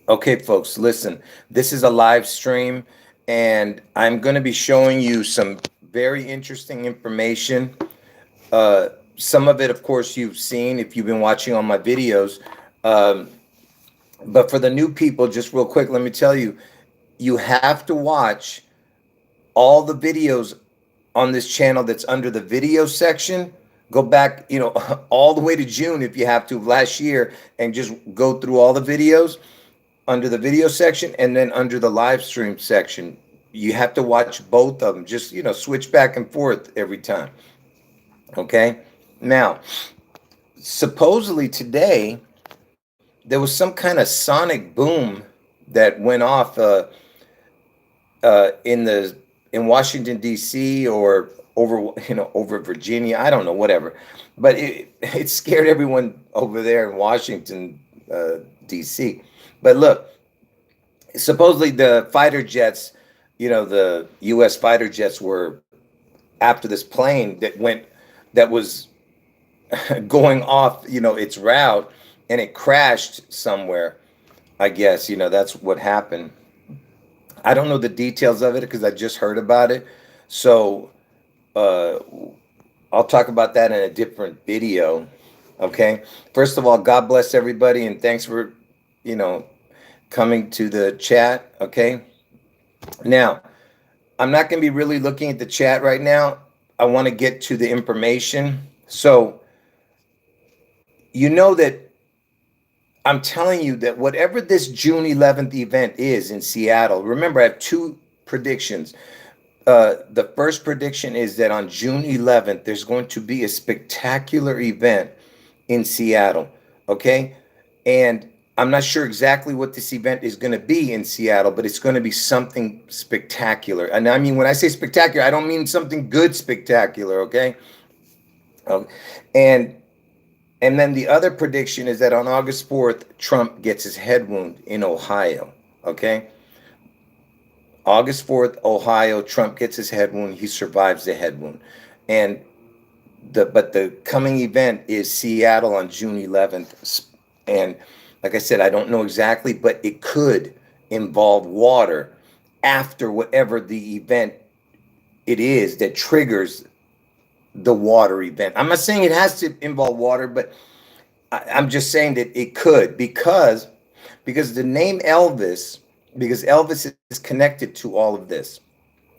Okay, folks, listen. This is a live stream, and I'm going to be showing you some very interesting information. Some of it, of course, you've seen if you've been watching on my videos. Um, but for the new people, just real quick, let me tell you, you have to watch all the videos on this channel that's under the video section. Go back, all the way to June if you have to, last year, and just go through all the videos under the video section and then under the live stream section. You have to watch both of them. Just, switch back and forth every time. Okay? Now, supposedly today, there was some kind of sonic boom that went off in Washington D.C. or over Virginia. I don't know, whatever. But it scared everyone over there in Washington D.C. But look, supposedly the fighter jets, the U.S. fighter jets were after this plane that was going off, its route, and it crashed somewhere. I guess that's what happened. I don't know the details of it because I just heard about it. So uh, I'll talk about that in a different video. Okay. First of all, God bless everybody, and thanks for you know coming to the chat. Okay. Now, I'm not going to be really looking at the chat right now. I want to get to the information. So, you know that I'm telling you that whatever this June 11th event is in Seattle, remember, I have two predictions. The first prediction is that on June 11th, there's going to be a spectacular event in Seattle. Okay. And I'm not sure exactly what this event is going to be in Seattle, but it's going to be something spectacular. And I mean, when I say spectacular, I don't mean something good spectacular. Okay. Um, and and then the other prediction is that on August 4th, Trump gets his head wound in Ohio. Okay. August 4th, Ohio, Trump gets his head wound. He survives the head wound. And the coming event is Seattle on June 11th. And like I said, I don't know exactly, but it could involve water after whatever the event it is that triggers the water event. I'm not saying it has to involve water, but I'm just saying that it could because the name Elvis, because Elvis is connected to all of this.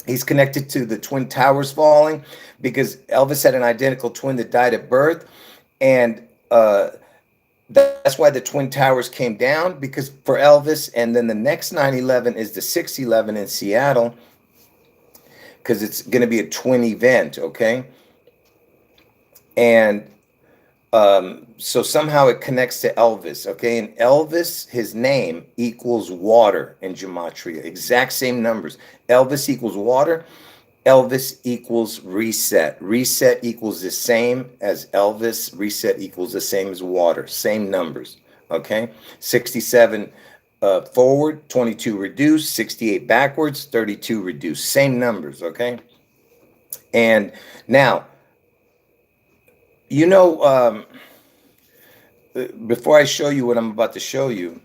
He's connected to the Twin Towers falling because Elvis had an identical twin that died at birth. And that's why the Twin Towers came down, because for Elvis. And then the next 9/11 is the 6/11 in Seattle because it's going to be a twin event. Okay. And so somehow it connects to Elvis, okay? And Elvis, his name equals water in Gematria, exact same numbers. Elvis equals water. Elvis equals reset. Reset equals the same as Elvis. Reset equals the same as water. Same numbers, okay? 67 forward, 22 reduced, 68 backwards, 32 reduced. Same numbers, okay? And now, you know, before I show you what I'm about to show you,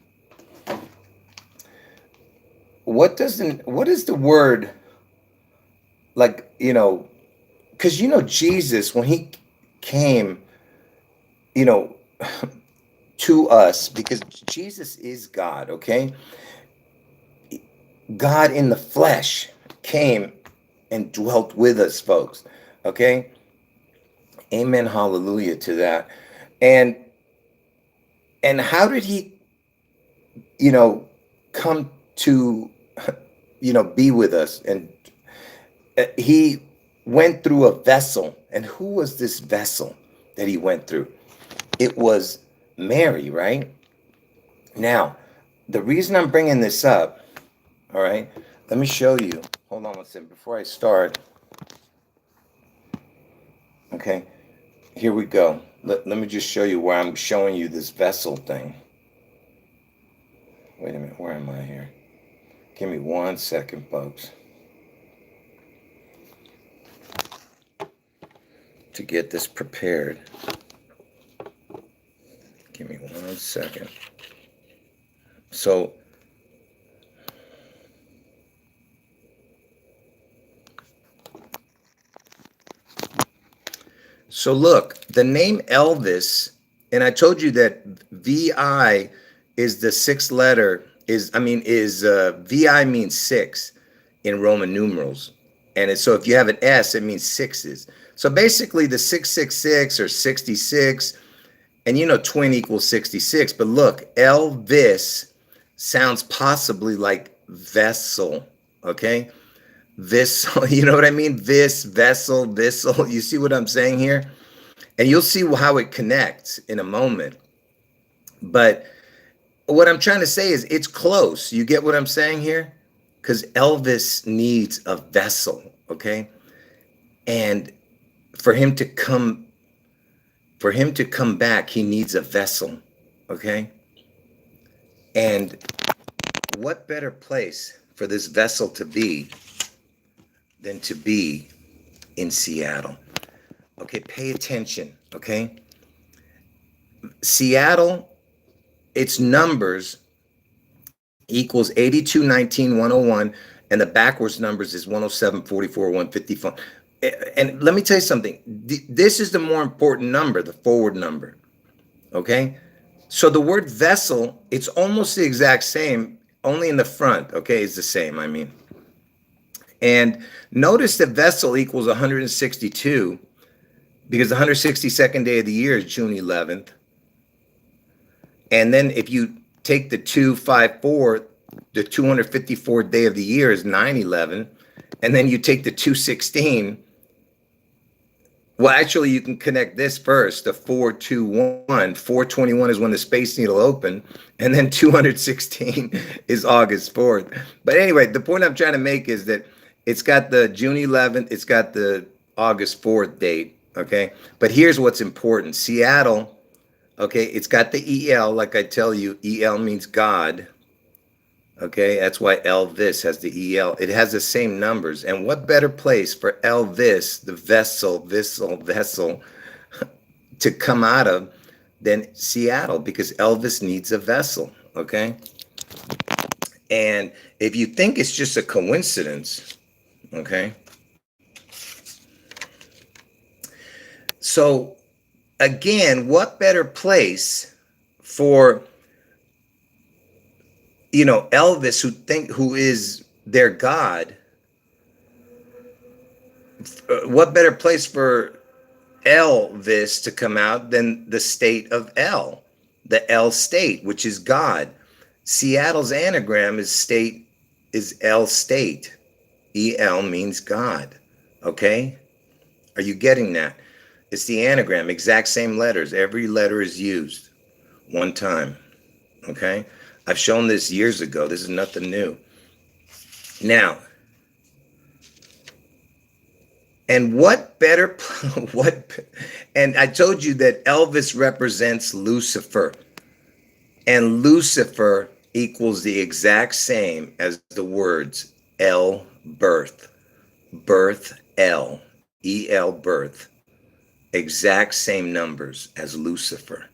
what is the word, like, because Jesus, when he came, you know to us, because Jesus is God, okay? God in the flesh came and dwelt with us, folks, okay? Amen, hallelujah to that. And and how did he, you know come to, be with us? And he went through a vessel. And who was this vessel that he went through? It was Mary, right? Now, the reason I'm bringing this up, all right, let me show you. Hold on one second before I start. Okay, here we go. Let me just show you where I'm showing you this vessel thing. Wait a minute, where am I here? Give me 1 second, folks. to get this prepared. Give me 1 second. So look, the name Elvis, and I told you that VI is the sixth letter, VI means six in Roman numerals. And so if you have an S, it means sixes. So basically the 666 or 66, and twin equals 66. But look, Elvis sounds possibly like vessel, okay? Vessel, you know what I mean? Vessel. You see what I'm saying here? And you'll see how it connects in a moment. But what I'm trying to say is it's close. You get what I'm saying here? Because Elvis needs a vessel, okay? And for him to come back, he needs a vessel, okay? And what better place for this vessel to be than to be in Seattle? Okay, pay attention, okay? Seattle, its numbers equals 82, 19, 101, and the backwards numbers is 107, 44, 154. And let me tell you something. This is the more important number, the forward number, okay? So the word vessel, it's almost the exact same, only in the front, okay? It's the same, I mean. And notice that vessel equals 162 because the 162nd day of the year is June 11th. And then if you take the 254, the 254th day of the year is 9/11. And then you take the 216. Well, actually, you can connect this first, the 421. 421 is when the Space Needle opened. And then 216 is August 4th. But anyway, the point I'm trying to make is that it's got the June 11th, it's got the August 4th date, okay? But here's what's important. Seattle, okay, it's got the EL, like I tell you, EL means God, okay? That's why Elvis has the EL. It has the same numbers. And what better place for Elvis, the vessel, to come out of than Seattle, because Elvis needs a vessel, okay? And if you think it's just a coincidence, okay? So again, what better place for Elvis, who is their God? What better place for Elvis to come out than the state of El, the El state, which is God? Seattle's anagram is El state. EL means God. Okay? Are you getting that? It's the anagram, exact same letters. Every letter is used one time. Okay? I've shown this years ago. This is nothing new. Now, and what better, and I told you that Elvis represents Lucifer. And Lucifer equals the exact same as the words El, birth. Birth, El. EL, birth. Exact same numbers as Lucifer.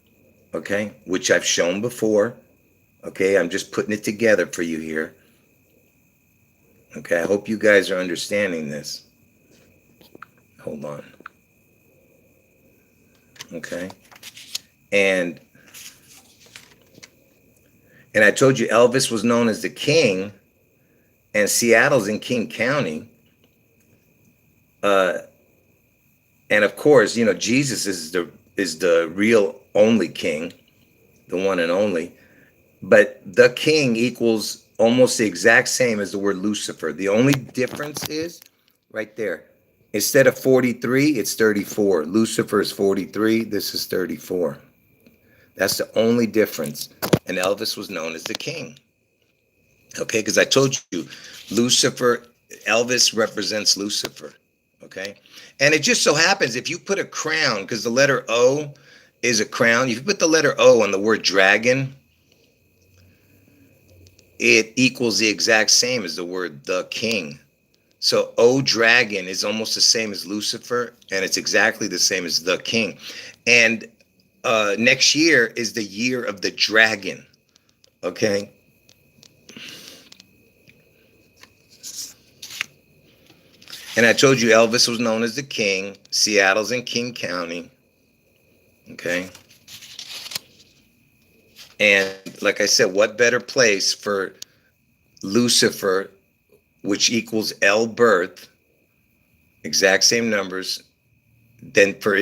Okay? Which I've shown before. Okay? I'm just putting it together for you here. Okay? I hope you guys are understanding this. Hold on. Okay? And I told you Elvis was known as the king, and Seattle's in King County. And of course, Jesus is the real only king, the one and only. But the king equals almost the exact same as the word Lucifer. The only difference is right there. Instead of 43, it's 34. Lucifer is 43. This is 34. That's the only difference. And Elvis was known as the king. Okay, because I told you, Elvis represents Lucifer. Okay, and it just so happens if you put a crown, because the letter O is a crown, if you put the letter O on the word dragon, it equals the exact same as the word the king. So O dragon is almost the same as Lucifer, and it's exactly the same as the king. And next year is the year of the dragon. Okay. And I told you Elvis was known as the king. Seattle's in King County. Okay. And like I said, what better place for Lucifer, which equals L birth, exact same numbers, than for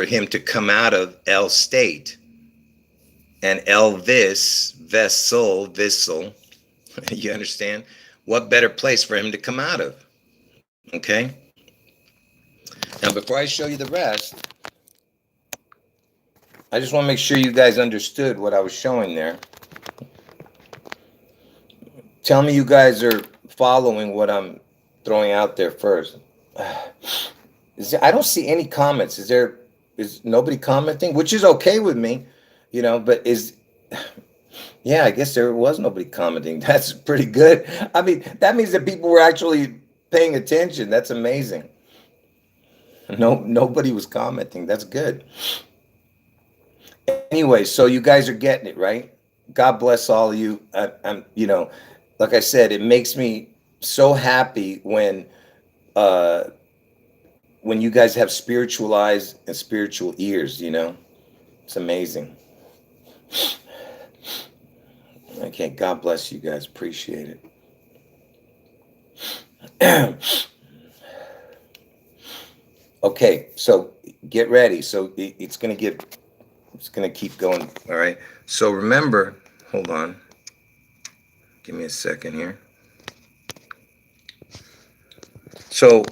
him to come out of L state and Elvis, vessel. You understand? What better place for him to come out of? Okay. Now, before I show you the rest, I just want to make sure you guys understood what I was showing there. Tell me you guys are following what I'm throwing out there first. I don't see any comments. Is nobody commenting? Which is okay with me, but yeah, I guess there was nobody commenting. That's pretty good. I mean, that means that people were actually paying attention. That's amazing. Nobody was commenting. That's good. Anyway, so you guys are getting it, right? God bless all of you. I'm, like I said, it makes me so happy when you guys have spiritual eyes and spiritual ears. It's amazing. Okay, God bless you guys. Appreciate it. Okay, so get ready. So it's gonna keep going. All right. So remember, hold on. Give me a second here. So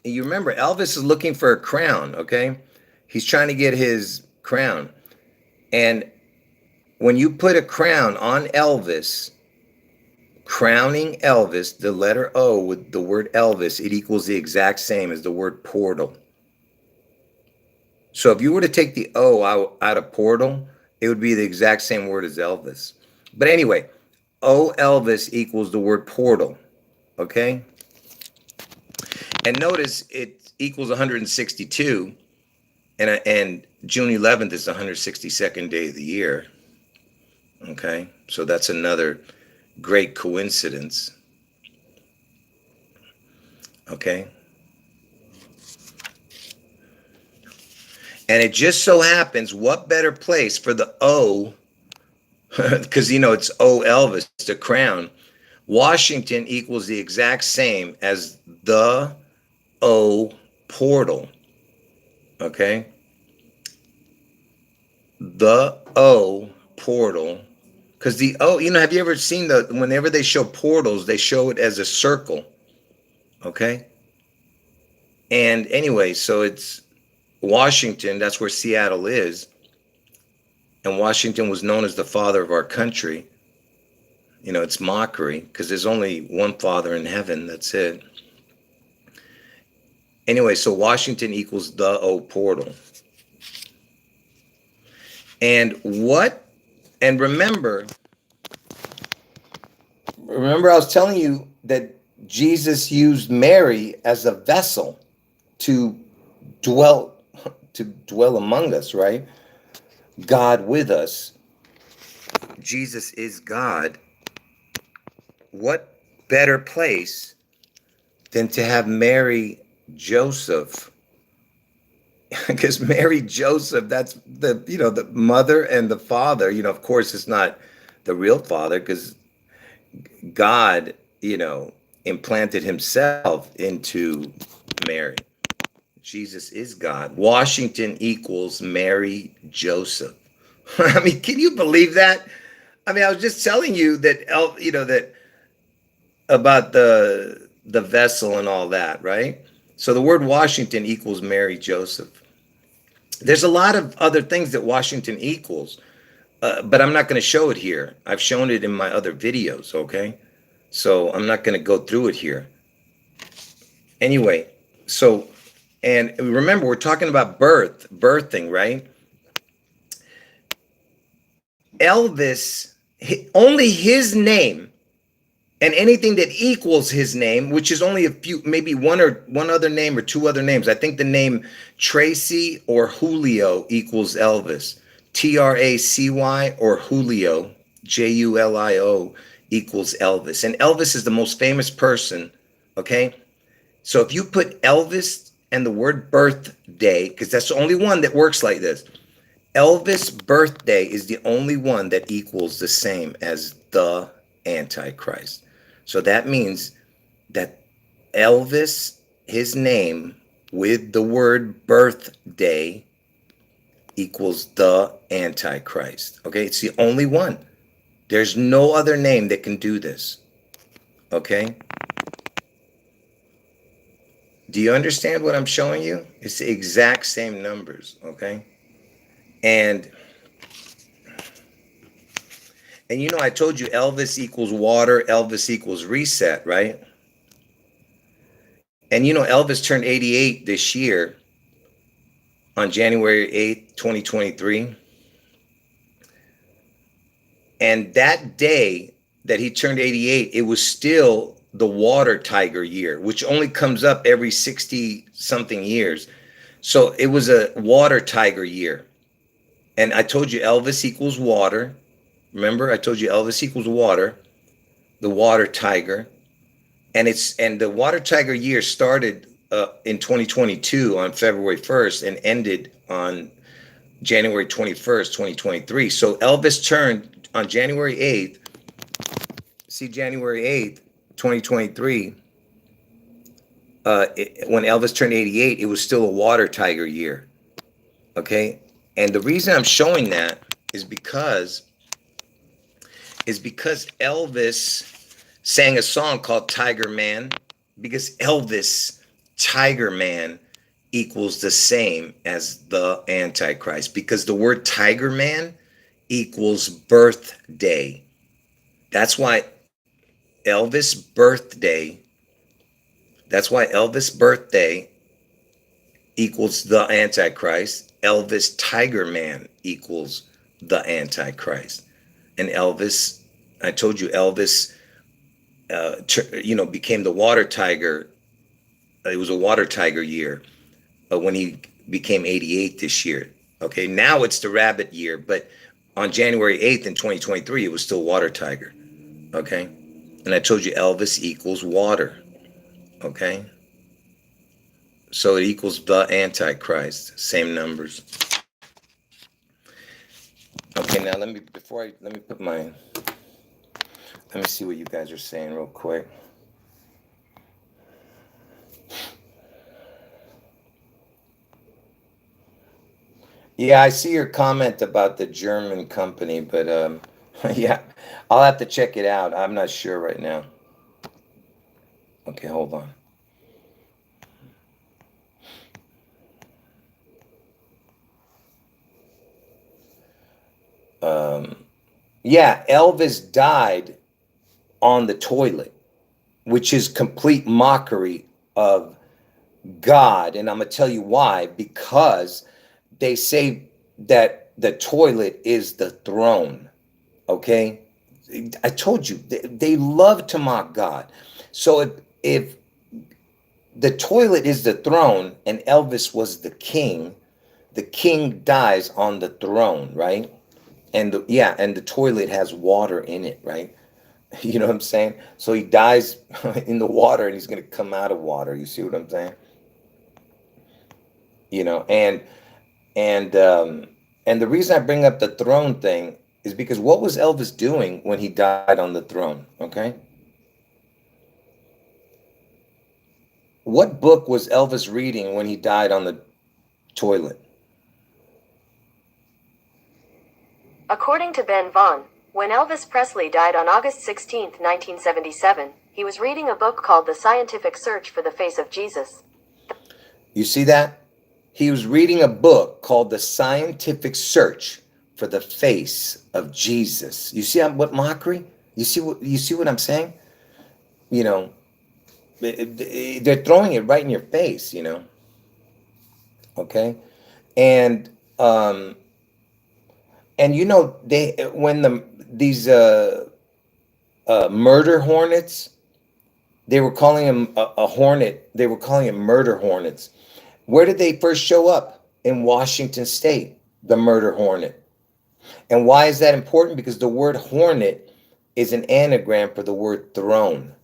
you remember Elvis is looking for a crown, okay? He's trying to get his crown. And when you put a crown on Elvis, crowning Elvis, the letter O with the word Elvis, it equals the exact same as the word portal. So if you were to take the O out of portal, it would be the exact same word as Elvis. But anyway, O Elvis equals the word portal, okay? And notice it equals 162, and June 11th is the 162nd day of the year, okay? So that's another great coincidence, okay? And it just so happens, what better place for the O, because it's O Elvis, the crown. Washington equals the exact same as the O portal, okay? The O portal, because the O, have you ever seen whenever they show portals, they show it as a circle, okay? And anyway, so it's Washington, that's where Seattle is. And Washington was known as the father of our country. It's mockery because there's only one father in heaven. That's it. Anyway, so Washington equals the O portal. And remember I was telling you that Jesus used Mary as a vessel to dwell among us, right? God with us. Jesus is God. What better place than to have Mary Joseph? Because Mary Joseph, that's the mother and the father. Of course, it's not the real father because God, implanted himself into Mary. Jesus is God. Washington equals Mary Joseph. I mean, can you believe that? I mean, I was just telling you that, that about the vessel and all that, right? So the word Washington equals Mary Joseph. There's a lot of other things that Washington equals, but I'm not going to show it here. I've shown it in my other videos, okay? So I'm not going to go through it here. Anyway, so, and remember, we're talking about birthing, right? Elvis, only his name And anything that equals his name, which is only a few, maybe one other name or two other names. I think the name Tracy or Julio equals Elvis. Tracy or Julio, Julio equals Elvis. And Elvis is the most famous person. Okay. So if you put Elvis and the word birthday, because that's the only one that works like this. Elvis' birthday is the only one that equals the same as the Antichrist. So that means that Elvis, his name with the word birthday equals the Antichrist. Okay, it's the only one. There's no other name that can do this. Okay? Do you understand what I'm showing you? It's the exact same numbers. Okay? And you know, I told you Elvis equals water, Elvis equals reset, right? And you know, Elvis turned 88 this year on January 8th, 2023. And that day that he turned 88, it was still the water tiger year, which only comes up every 60 something years. So it was a water tiger year. And I told you Elvis equals water. Remember, I told you Elvis equals water, the water tiger. And the water tiger year started in 2022 on February 1st and ended on January 21st, 2023. So Elvis turned on January 8th. See, January 8th, 2023, when Elvis turned 88, it was still a water tiger year. Okay. And the reason I'm showing that is because Elvis sang a song called Tiger Man, because Elvis, Tiger Man, equals the same as the Antichrist, because the word Tiger Man equals birthday. That's why Elvis birthday, that's why Elvis birthday equals the Antichrist. Elvis Tiger Man equals the Antichrist. And Elvis, I told you, Elvis, became the water tiger. It was a water tiger year when he became 88 this year. Okay, now it's the rabbit year, but on January 8th in 2023, it was still water tiger. Okay, and I told you Elvis equals water. Okay, so it equals the Antichrist, same numbers. Okay, now let me see what you guys are saying real quick. Yeah, I see your comment about the German company, but yeah, I'll have to check it out. I'm not sure right now. Okay, hold on. Yeah, Elvis died on the toilet, which is complete mockery of God. And I'm going to tell you why. Because they say that the toilet is the throne. Okay? I told you, they love to mock God. So if the toilet is the throne and Elvis was the king dies on the throne, right? And the toilet has water in it, right? You know what I'm saying? So he dies in the water and he's going to come out of water. You see what I'm saying? You know, and the reason I bring up the throne thing is because what was Elvis doing when he died on the throne? Okay. What book was Elvis reading when he died on the toilet? According to Ben Vaughn, when Elvis Presley died on August 16, 1977, he was reading a book called The Scientific Search for the Face of Jesus. You see that? He was reading a book called The Scientific Search for the Face of Jesus. You see what mockery? You see what I'm saying? You know, they're throwing it right in your face, you know. Okay? And you know, they when these murder hornets. They were calling them a hornet. They were calling it murder hornets. Where did they first show up? In Washington State, the murder hornet. And why is that important? Because the word hornet is an anagram for the word throne.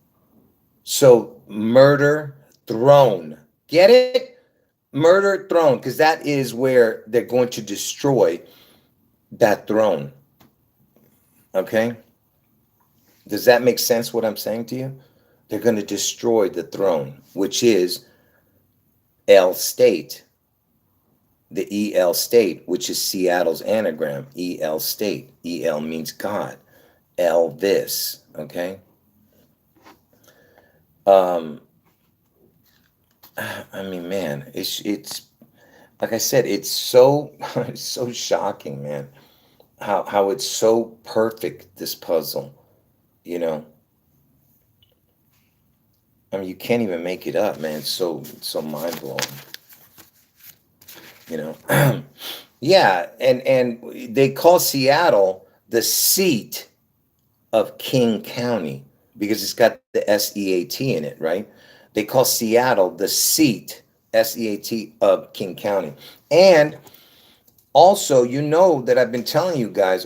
So murder throne. Get it? Murder throne, because that is where they're going to destroy that throne. Okay? Does that make sense what I'm saying to you? They're going to destroy the throne, which is L state. The EL state, which is Seattle's anagram. EL state. EL means God. Elvis. Okay? I mean, man, it's like I said, it's so it's so shocking, man. How it's so perfect, this puzzle, you know. I mean, you can't even make it up, man. It's so mind blowing, you know. Yeah, and they call Seattle the seat of King County because it's got the SEAT in it, right? They call Seattle the seat, SEAT, of King County. And also, you know that I've been telling you guys,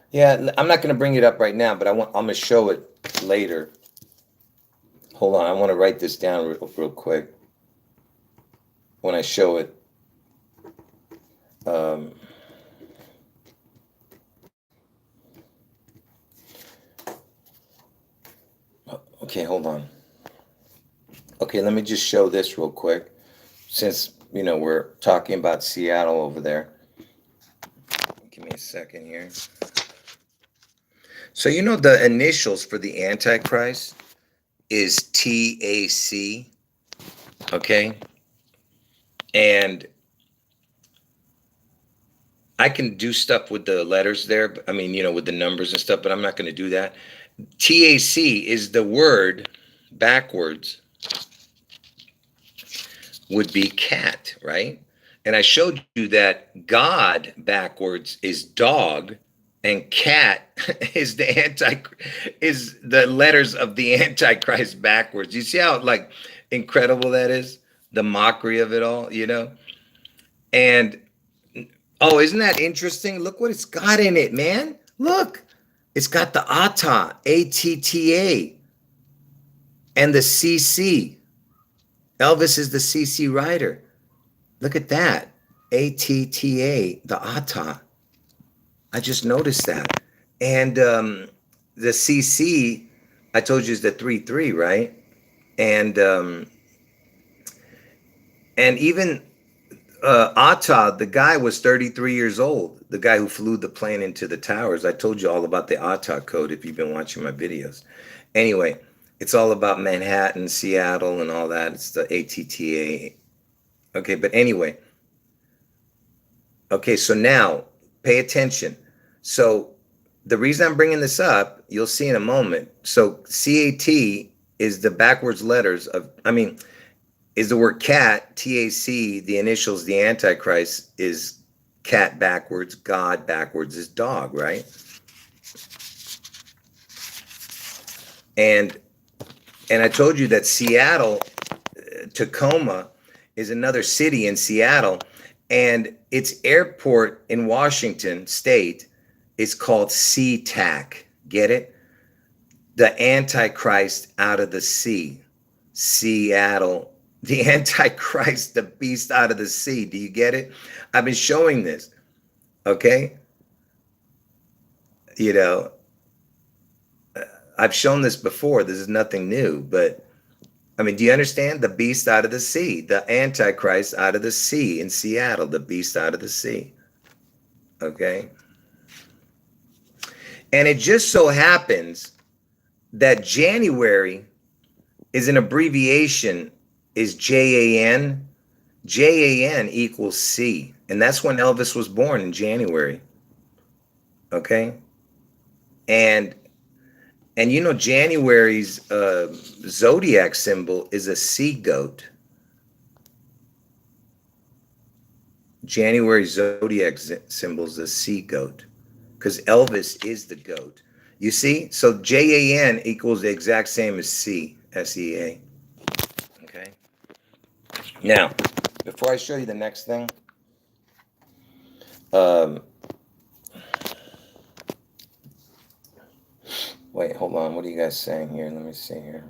yeah, I'm not going to bring it up right now, but I'm going to show it later. Hold on, I want to write this down real quick when I show it. Okay, hold on. Okay, let me just show this real quick, since we're talking about Seattle over there. Give me a second here. So the initials for the Antichrist is TAC. Okay, and I can do stuff with the letters there. I mean, with the numbers and stuff, but I'm not going to do that. TAC is the word backwards would be cat, right? And I showed you that God backwards is dog, and cat is is the letters of the Antichrist backwards. You see how incredible that is? The mockery of it all, And oh, isn't that interesting? Look what it's got in it, man. Look. It's got the ATA, ATTA, and the CC. Elvis is the CC writer. Look at that. ATTA, the ATA. I just noticed that. And the CC, I told you, is the 3-3, right? And even Atta, the guy was 33 years old. The guy who flew the plane into the towers. I told you all about the Atta code if you've been watching my videos. Anyway, it's all about Manhattan, Seattle, and all that. It's the ATTA. Okay, but anyway. Okay, so now pay attention. So the reason I'm bringing this up, you'll see in a moment. So CAT is the backwards letters of, is the word cat, TAC, the initials, the Antichrist is cat backwards, God backwards is dog, right? And I told you that Seattle, Tacoma, is another city in Seattle, and its airport in Washington State is called SeaTac. Get it? The Antichrist out of the sea. Seattle. The Antichrist, the beast out of the sea. Do you get it? I've been showing this. Okay? I've shown this before. This is nothing new, but do you understand? The beast out of the sea, the Antichrist out of the sea in Seattle, the beast out of the sea. Okay? And it just so happens that January is an abbreviation, is JAN. JAN equals C. And that's when Elvis was born, in January. Okay? And January's zodiac symbol is a sea goat. January's zodiac symbol is a sea goat, because Elvis is the goat. You see? So JAN equals the exact same as C, SEA. Okay. Now, before I show you the next thing, um, wait, hold on. What are you guys saying here? Let me see here.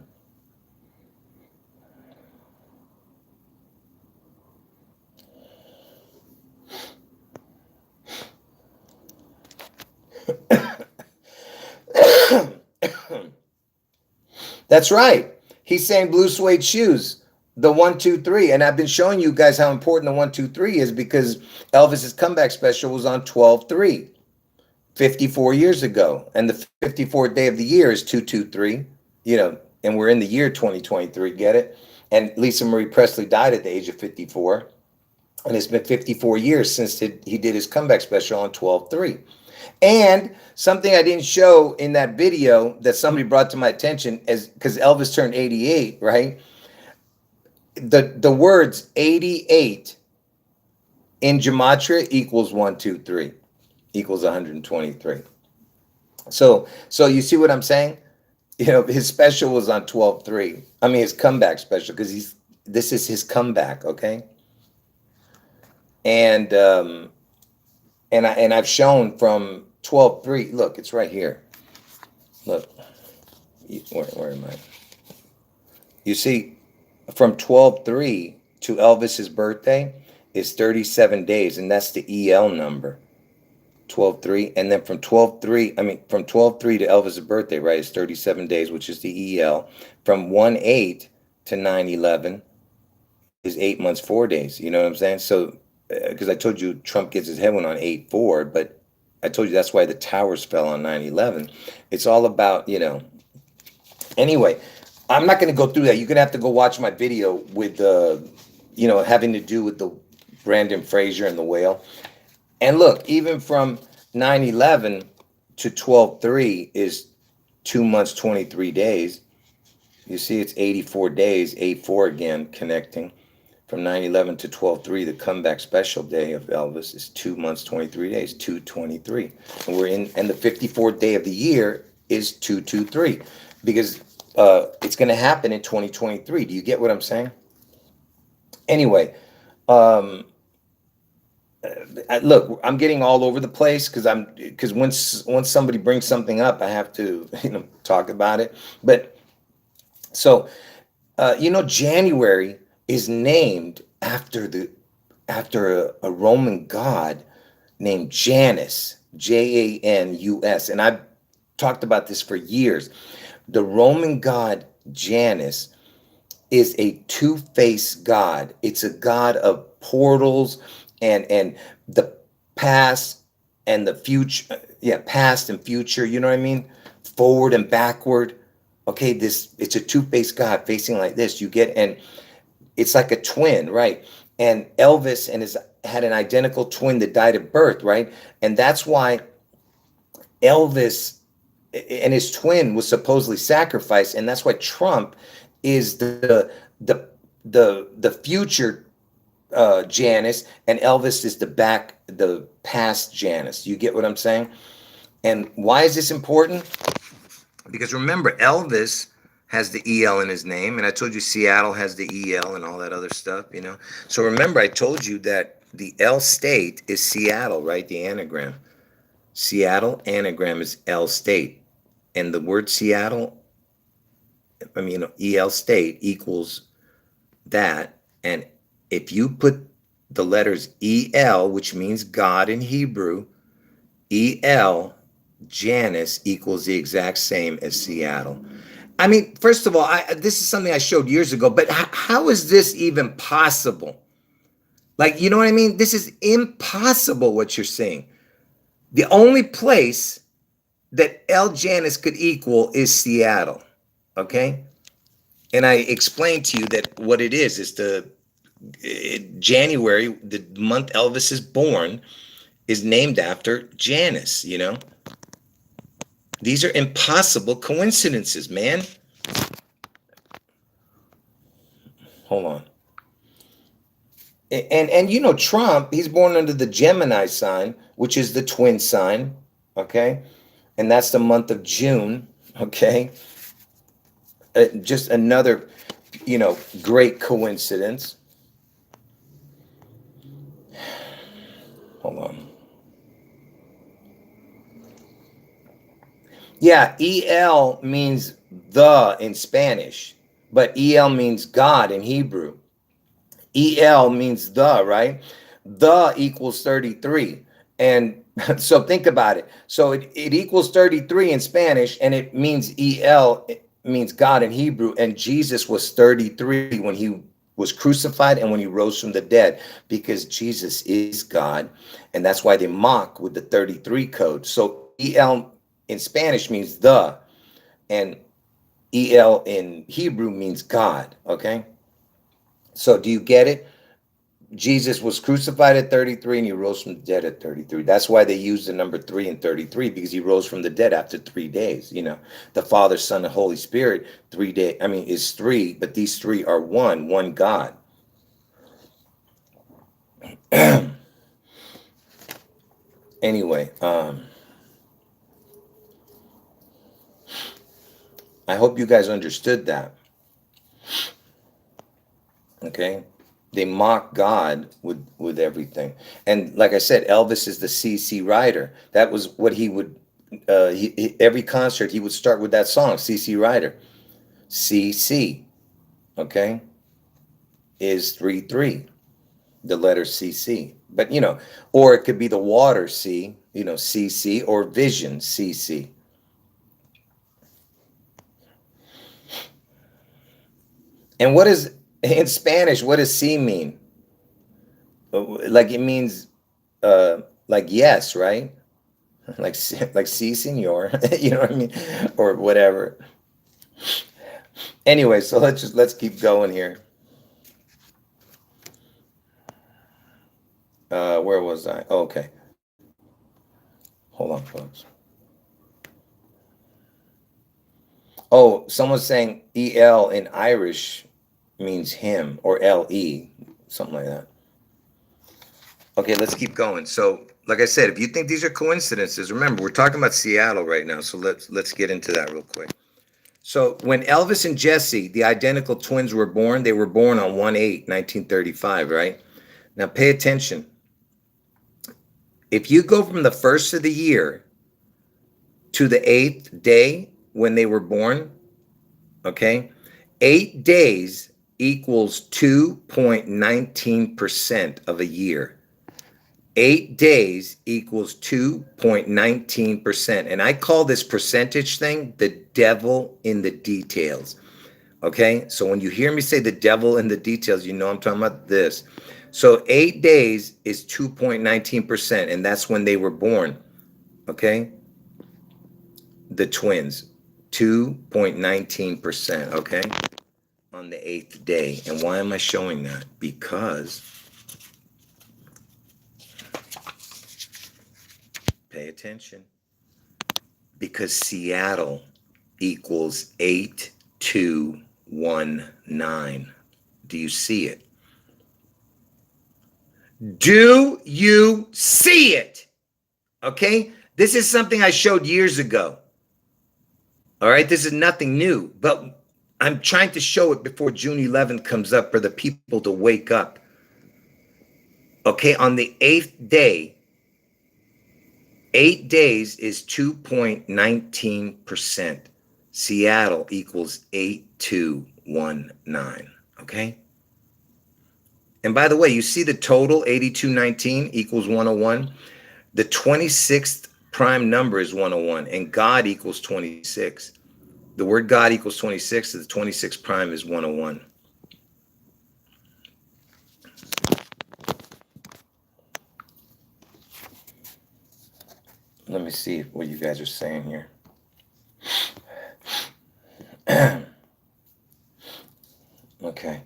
That's right. He's saying blue suede shoes, the 1, 2, 3. And I've been showing you guys how important the 1, 2, 3 is because Elvis's comeback special was on 12/3, 54 years ago. And the 54th day of the year is 2, 2, 3, and we're in the year 2023, get it? And Lisa Marie Presley died at the age of 54. And it's been 54 years since he did his comeback special on 12/3. And something I didn't show in that video that somebody brought to my attention is because Elvis turned 88, right? The words 88 in Gematria equals 1, 2, 3, equals 123. So you see what I'm saying? His special was on 12/3. I mean his comeback special, because this is his comeback, okay? And I've shown from 12/3. Look, it's right here. Look, where am I? You see, from 12/3 to Elvis's birthday is 37 days, and that's the EL number. 12/3, and then from 12/3 to Elvis's birthday, right, is 37 days, which is the EL. From 1/8 to 9/11 is 8 months, 4 days. You know what I'm saying? So, because I told you Trump gets his head one on 8/4, but I told you that's why the towers fell on 9/11. It's all about, Anyway, I'm not going to go through that. You're going to have to go watch my video with, having to do with the Brandon Fraser and the whale. And look, even from 9/11 to 12/3 is 2 months, 23 days. You see, it's 84 days, 8/4 again, connecting. From 9/11 to 12/3, the comeback special day of Elvis is 2 months, 23 days, 2/23. And the 54th day of the year is 2/2/3, because it's going to happen in 2023. Do you get what I'm saying? Anyway, look, I'm getting all over the place because once somebody brings something up, I have to talk about it. But so January is named after a Roman god named Janus, Janus, and I've talked about this for years. The Roman god Janus is a two-faced god. It's a god of portals and the past and the future. Yeah, past and future. You know what I mean? Forward and backward. Okay, it's a two-faced god facing like this. And it's like a twin, right? And Elvis had an identical twin that died at birth, right? And that's why Elvis and his twin was supposedly sacrificed, and that's why Trump is the future Janus, and Elvis is the past Janus. You get what I'm saying? And why is this important? Because remember, Elvis has the EL in his name, and I told you Seattle has the EL and all that other stuff, So remember, I told you that the L state is Seattle, right? The anagram. Seattle anagram is L state. And the word Seattle, EL state equals that. And if you put the letters EL, which means God in Hebrew, EL, Janus equals the exact same as Seattle. First of all, this is something I showed years ago, but how is this even possible? Like, you know what I mean? This is impossible what you're saying. The only place that L Janus could equal is Seattle, okay? And I explained to you that what it is the January, the month Elvis is born, is named after Janus, These are impossible coincidences, man. Hold on. And Trump, he's born under the Gemini sign, which is the twin sign, okay? and that's the month of June. Okay, just another, great coincidence. Hold on. Yeah, El means the in Spanish, but El means God in Hebrew. El means the, right? The equals 33. And so think about it. So it equals 33 in Spanish, and it means El, it means God in Hebrew. And Jesus was 33 when he was crucified and when he rose from the dead, because Jesus is God. And that's why they mock with the 33 code. So El in Spanish means the, and El in Hebrew means God. Okay. So do you get it? Jesus was crucified at 33 and he rose from the dead at 33. That's why they use the number 3 and 33, because he rose from the dead after 3 days. The Father, Son, and Holy Spirit, 3 days, is three, but these three are one God. Anyway, I hope you guys understood that. Okay. They mock God with everything. And like I said, Elvis is the CC writer. That was what he would, every concert, he would start with that song, CC Rider. CC, okay, is 3-3, the letter CC. But, or it could be the water C, CC, or vision CC. And what is, in Spanish, what does C mean? Like it means, like yes, right? Like si senor, you know what I mean, or whatever. Anyway, so let's keep going here. Where was I? Oh, okay, hold on, folks. Oh, someone's saying el in Irish means him, or le, something like that. Okay, let's keep going. So, like I said, if you think these are coincidences, remember we're talking about Seattle right now. So let's get into that real quick. So when Elvis and Jesse, the identical twins, were born, they were born on 1/8/1935, right? Now pay attention. If you go from the first of the year to the 8th day when they were born, okay, 8 days equals 2.19% of a year. 8 days equals 2.19%. And I call this percentage thing the devil in the details. Okay, so when you hear me say the devil in the details, I'm talking about this. So 8 days is 2.19%, and that's when they were born. Okay, the twins, 2.19%. Okay, on the 8th day. And why am I showing that? Because, pay attention, because Seattle equals 8219. Do you see it? Do you see it? Okay, this is something I showed years ago. All right, this is nothing new, but I'm trying to show it before June 11th comes up for the people to wake up. Okay, on the 8th day, 8 days is 2.19%. Seattle equals 8219. Okay. And by the way, you see the total 8219 equals 101. The 26th prime number is 101, and God equals 26. The word God equals 26, so the 26 prime is 101. Let me see what you guys are saying here. Okay.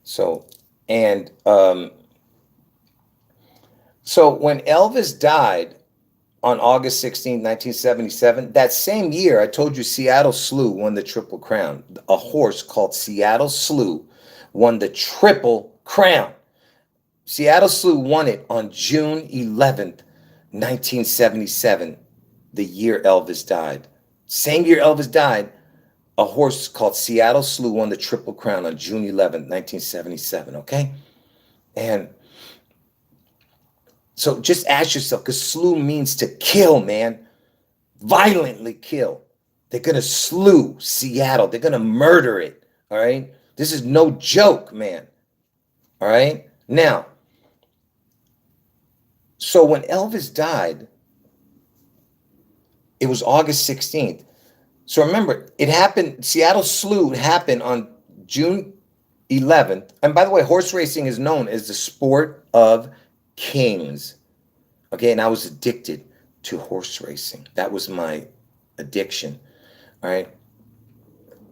So, and so when Elvis died on August 16, 1977, that same year, I told you Seattle Slew won the Triple Crown. A horse called Seattle Slew won the Triple Crown. Seattle Slew won it on June 11th, 1977. the year Elvis died. Same year Elvis died, a horse called Seattle Slew won the Triple Crown on June 11th, 1977, okay? And so just ask yourself, because slew means to kill, man. Violently kill. They're going to slew Seattle. They're going to murder it, all right? This is no joke, man, all right? Now, so when Elvis died, it was August 16th. So remember, it happened, Seattle Slew happened on June 11th. And by the way, horse racing is known as the sport of kings. Okay, and I was addicted to horse racing. That was my addiction, all right?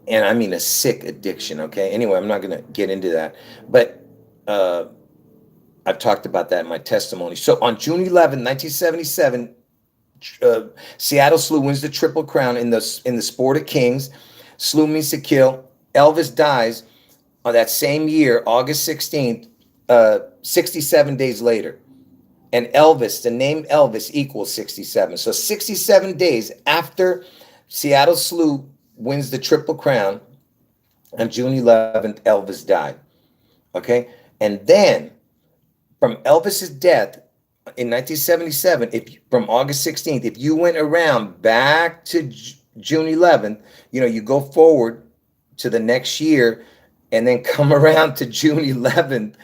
And I mean a sick addiction, okay? Anyway, I'm not going to get into that. But I've talked about that in my testimony. So on June 11, 1977, Seattle Slew wins the Triple Crown in the sport of kings. Slew means to kill. Elvis dies on that same year, August 16th, 67 days later. And Elvis, the name Elvis equals 67. So 67 days after Seattle Slew wins the Triple Crown, on June 11th, Elvis died. Okay? And then from Elvis's death in 1977, from August 16th, if you went around back to June 11th, you go forward to the next year and then come around to June 11th,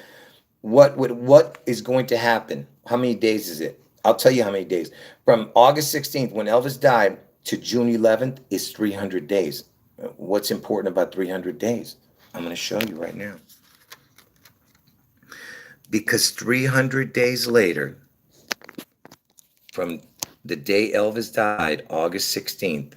what is going to happen? How many days is it? I'll tell you how many days. From August 16th, when Elvis died, to June 11th is 300 days. What's important about 300 days? I'm going to show you right now. Because 300 days later, from the day Elvis died, August 16th,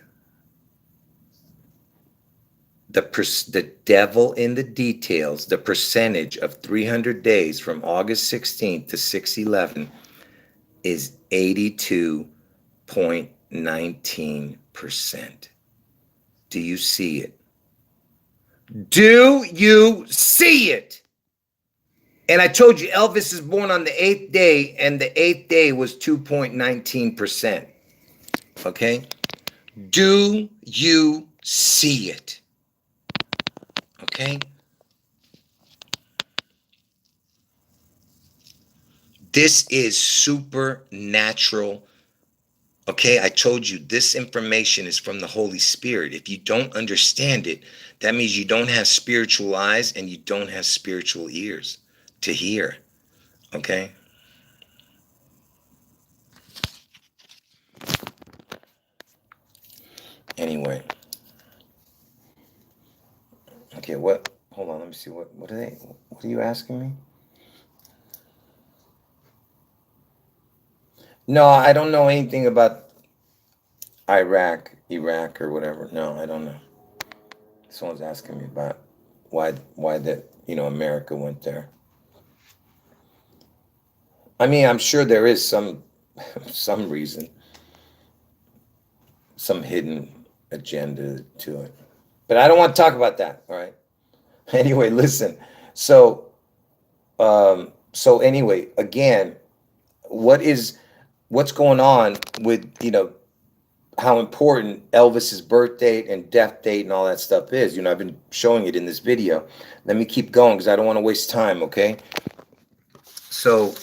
the devil in the details, the percentage of 300 days from August 16th to 6/11 is 82.19%. Do you see it? Do you see it? And I told you Elvis is born on the 8th day, and the 8th day was 2.19%. Okay? Do you see it? Okay? This is supernatural. Okay, I told you this information is from the Holy Spirit. If you don't understand it, that means you don't have spiritual eyes and you don't have spiritual ears to hear. Okay? Anyway. Okay, what? Hold on, let me see. What are you asking me? No, I don't know anything about Iraq, or whatever. No, I don't know. Someone's asking me about why America went there. I mean, I'm sure there is some reason, some hidden agenda to it. But I don't want to talk about that, all right? Anyway, listen. So anyway, again, what's going on with, how important Elvis's birth date and death date and all that stuff is. I've been showing it in this video. Let me keep going because I don't want to waste time, okay? So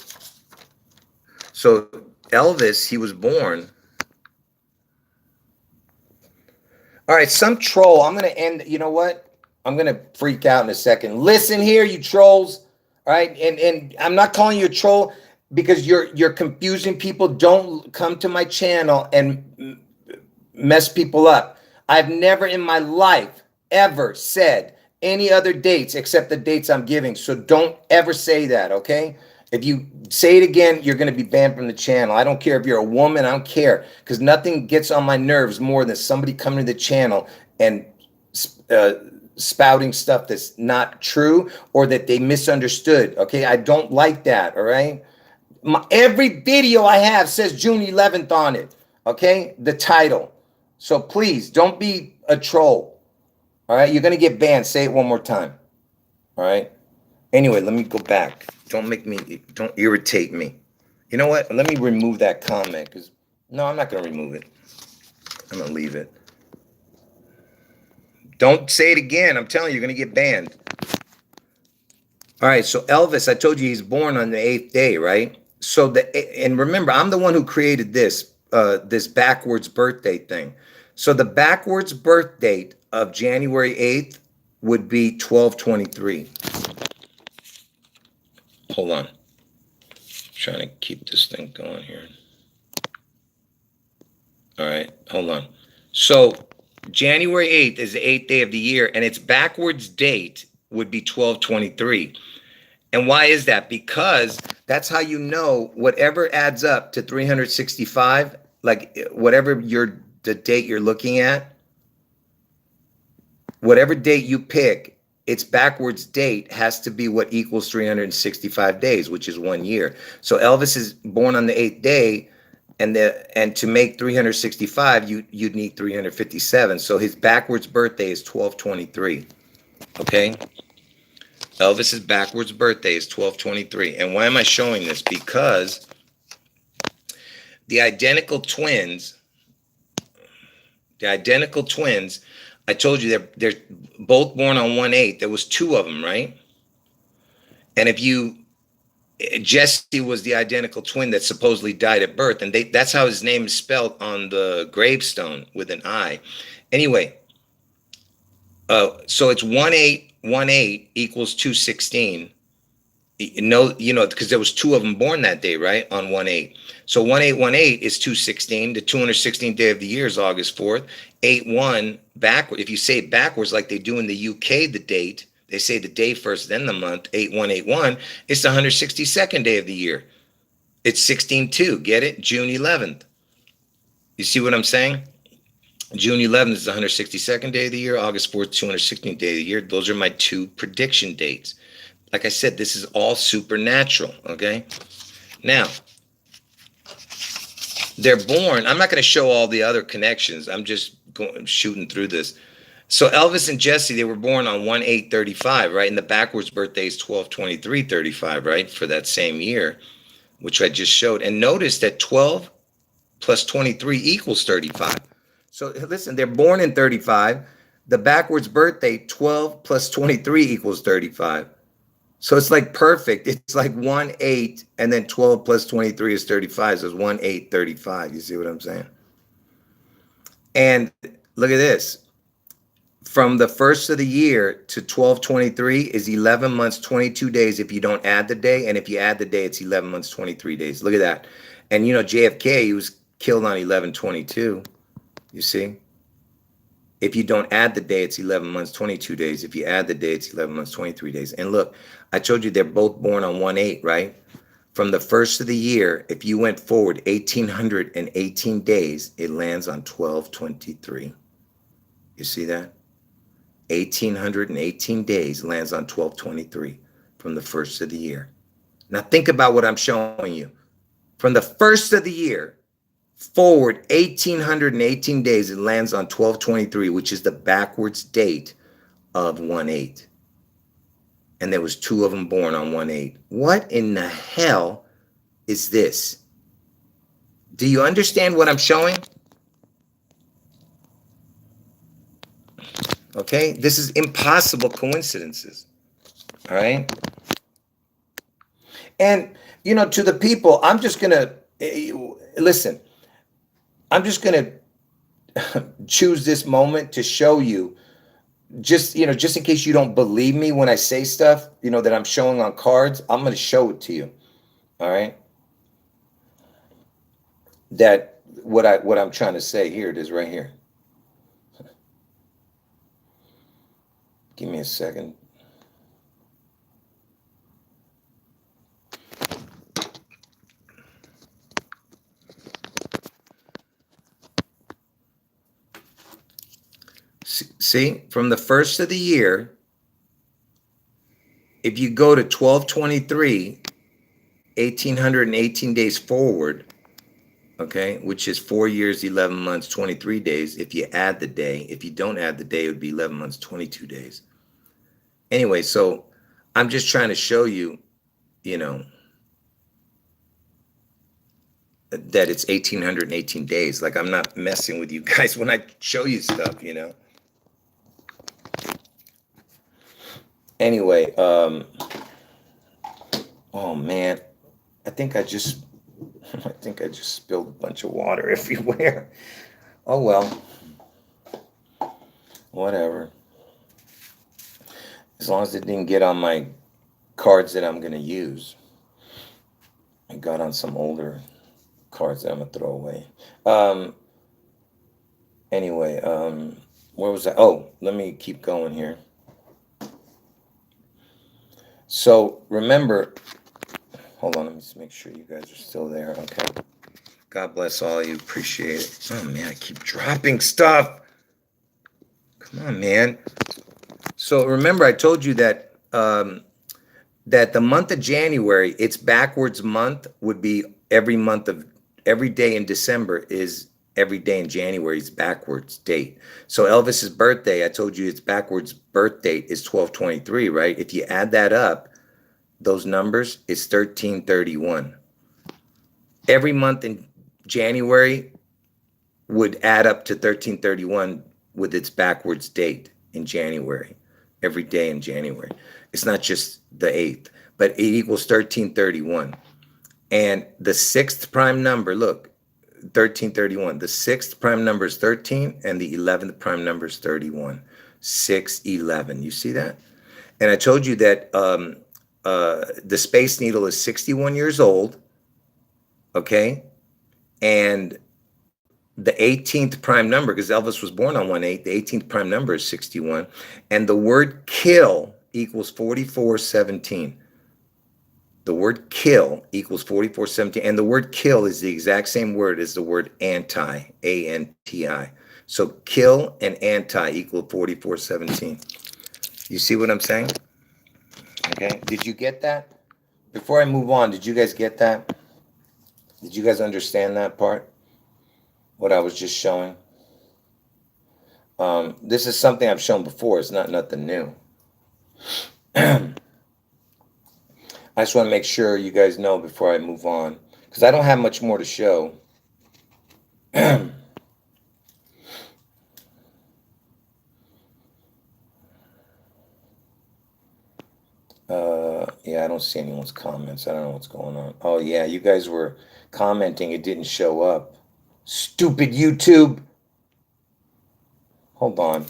Elvis, he was born. All right, some troll. I'm going to end. You know what? I'm going to freak out in a second. Listen here, you trolls. All right, and I'm not calling you a troll because you're confusing people. Don't come to my channel and mess people up. I've never in my life ever said any other dates except the dates I'm giving. So don't ever say that, okay? If you say it again, you're going to be banned from the channel. I don't care if you're a woman. I don't care, because nothing gets on my nerves more than somebody coming to the channel and spouting stuff that's not true or that they misunderstood, okay? I don't like that, all right? Every video I have says June 11th on it, okay? The title. So please, don't be a troll, all right? You're going to get banned. Say it one more time, all right? Anyway, let me go back. Don't irritate me. You know what? Let me remove that comment because No, I'm not going to remove it. I'm going to leave it. Don't say it again. I'm telling you, you're going to get banned. All right. So Elvis, I told you he's born on the 8th day, right? So and remember, I'm the one who created this backwards birthday thing. So the backwards birth date of January 8th would be 1223. Hold on. I'm trying to keep this thing going here. All right, hold on. So January 8th is the 8th day of the year, and its backwards date would be 1223. And why is that? Because that's how you know whatever adds up to 365, like whatever the date you're looking at, whatever date you pick, its backwards date has to be what equals 365 days, which is 1 year. So Elvis is born on the 8th day, and to make 365, you'd need 357. So his backwards birthday is 1223. Okay? Elvis's backwards birthday is 1223. And why am I showing this? Because the identical twins, I told you they're both born on 1/8. There was two of them, right? And Jesse was the identical twin that supposedly died at birth, and that's how his name is spelled on the gravestone with an I. Anyway, so it's 1/8 equals 216. Because there was two of them born that day, right? On 1/8. So 1/8 is 216. The 216th day of the year is August 4th. 8/1 backward. If you say it backwards, like they do in the UK, the date, they say the day first, then the month. 8/1 It's the 162nd day of the year. It's 16/2. Get it? June 11th. You see what I'm saying? June 11th is the 162nd day of the year. August 4th, 216th day of the year. Those are my two prediction dates. Like I said, this is all supernatural, okay? Now, they're born. I'm not going to show all the other connections. I'm just shooting through this. So Elvis and Jesse, they were born on 1/8/35, right? And the backwards birthday is 12/23/35, right? For that same year, which I just showed. And notice that 12 plus 23 equals 35. So listen, they're born in 35. The backwards birthday, 12 plus 23 equals 35. So it's like perfect. It's like 1/8, and then 12 plus 23 is 35. So it's 1/8/35. You see what I'm saying? And look at this. From the first of the year to 12/23 is 11 months, 22 days if you don't add the day. And if you add the day, it's 11 months, 23 days. Look at that. And JFK, he was killed on 11/22. You see? If you don't add the day, it's 11 months, 22 days. If you add the day, it's 11 months, 23 days. And look, I told you they're both born on 1/8, right? From the first of the year, if you went forward 1,818 days, it lands on 12/23. You see that? 1,818 days lands on 12/23 from the first of the year. Now think about what I'm showing you. From the first of the year, forward 1,818 days, it lands on 12/23, which is the backwards date of 1/8. And there was two of them born on 1/8. What in the hell is this? Do you understand what I'm showing? Okay, this is impossible coincidences. All right. And to the people, I'm just gonna listen. I'm just gonna choose this moment to show you, just in case you don't believe me when I say stuff, that I'm showing on cards. I'm gonna show it to you. All right. That what I'm trying to say. Here it is, right here. Give me a second. See, from the first of the year, if you go to 12/23, 1,818 days forward, okay, which is 4 years, 11 months, 23 days. If you add the day, if you don't add the day, it would be 11 months, 22 days. Anyway, so I'm just trying to show you, that it's 1818 days. Like, I'm not messing with you guys when I show you stuff, you know. Anyway, oh man, I think I just spilled a bunch of water everywhere. Oh well, whatever. As long as it didn't get on my cards that I'm gonna use. It got on some older cards that I'm gonna throw away. Anyway, where was I? Oh, let me keep going here. So remember, hold on, let me just make sure you guys are still there. Okay. God bless all of you. Appreciate it. Oh man, I keep dropping stuff. Come on, man. So remember, I told you that that the month of January, its backwards month would be every day in December is every day in January's backwards date. So Elvis's birthday, I told you its backwards birth date is 12/23, right? If you add that up, those numbers, it's 13/31. Every month in January would add up to 13/31 with its backwards date in January. Every day in January. It's not just the 8th, but it equals 13/31. And the sixth prime number, look, 13/31. The sixth prime number is 13, and the 11th prime number is 31. 611. You see that? And I told you that the Space Needle is 61 years old, okay? And the 18th prime number, because Elvis was born on 1/8, the 18th prime number is 61. And the word kill equals 4417. The word kill equals 4417. And the word kill is the exact same word as the word anti, A-N-T-I. So kill and anti equal 4417. You see what I'm saying? Okay. Did you get that? Before I move on, did you guys get that? Did you guys understand that part? What I was just showing? This is something I've shown before. It's not nothing new. I just want to make sure you guys know before I move on, because I don't have much more to show. Yeah, I don't see anyone's comments. I don't know what's going on. Oh, yeah, you guys were commenting. It didn't show up. Stupid YouTube. Hold on.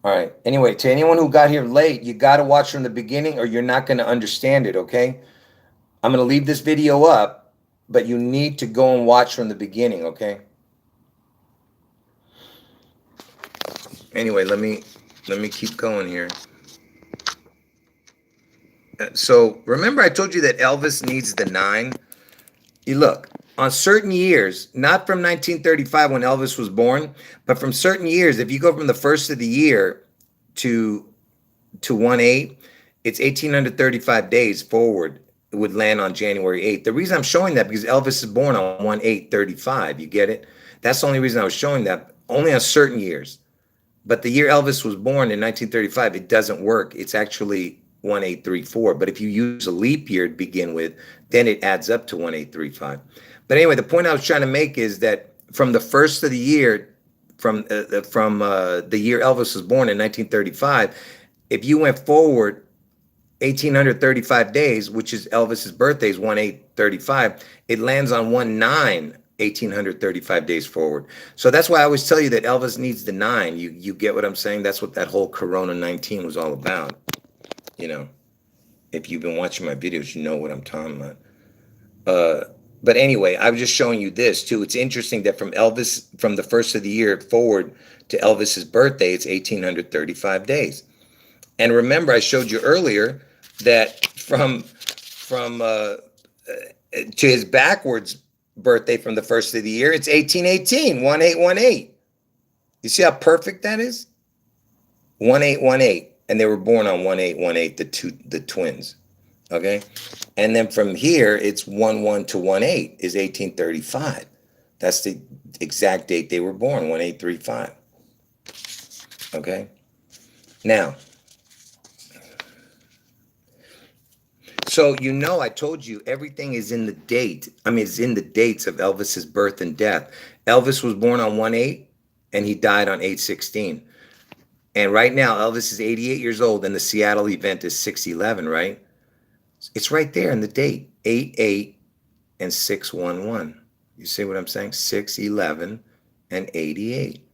All right. Anyway, to anyone who got here late, you got to watch from the beginning or you're not going to understand it, okay? I'm going to leave this video up, but you need to go and watch from the beginning, okay? Anyway, let me keep going here. So remember I told you that Elvis needs the 9? You look, on certain years, not from 1935 when Elvis was born, but from certain years, if you go from the first of the year to 1/8, it's 1835 days forward. It would land on January 8th. The reason I'm showing that because Elvis is born on 1/8/35. You get it? That's the only reason I was showing that. Only on certain years. But the year Elvis was born in 1935, it doesn't work. It's actually 1/8/34. But if you use a leap year to begin with, then it adds up to 1/8/35. But anyway, the point I was trying to make is that from the first of the year, from the year Elvis was born in 1935, if you went forward 1,835 days, which is Elvis's birthday, is 1/8/35, it lands on 1/9. 1,835 days forward. So that's why I always tell you that Elvis needs the 9. You get what I'm saying? That's what that whole Corona 19 was all about. You know, if you've been watching my videos, you know what I'm talking about. But anyway, I was just showing you this too. It's interesting that from the first of the year forward to Elvis's birthday, it's 1,835 days. And remember, I showed you earlier that from to his backwards birthday from the first of the year, it's 1818, 1818. You see how perfect that is? 1818. And they were born on 1818, the twins. Okay. And then from here, it's 11 to 18 is 1835. That's the exact date they were born, 1835. Okay. Now, so I told you everything is in the date. I mean, it's in the dates of Elvis's birth and death. Elvis was born on 1/8 and he died on 8/16. And right now, Elvis is 88 years old and the Seattle event is 6/11, right? It's right there in the date, 8/8 and 6/11. You see what I'm saying? 6/11 and 88.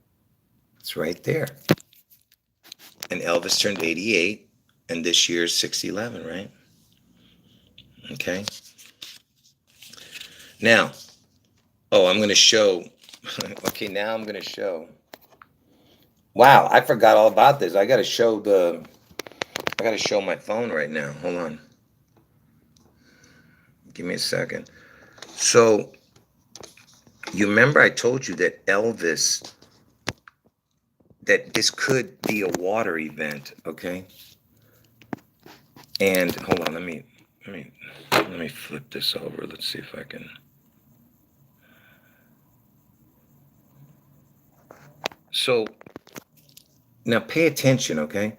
It's right there. And Elvis turned 88 and this year is 6/11, right? Okay. Now, I'm going to show. Okay, now I'm going to show. Wow, I forgot all about this. I got to show my phone right now. Hold on. Give me a second. So, you remember I told you that that this could be a water event, okay? And hold on, let me flip this over. Let's see if I can. So, now pay attention, okay?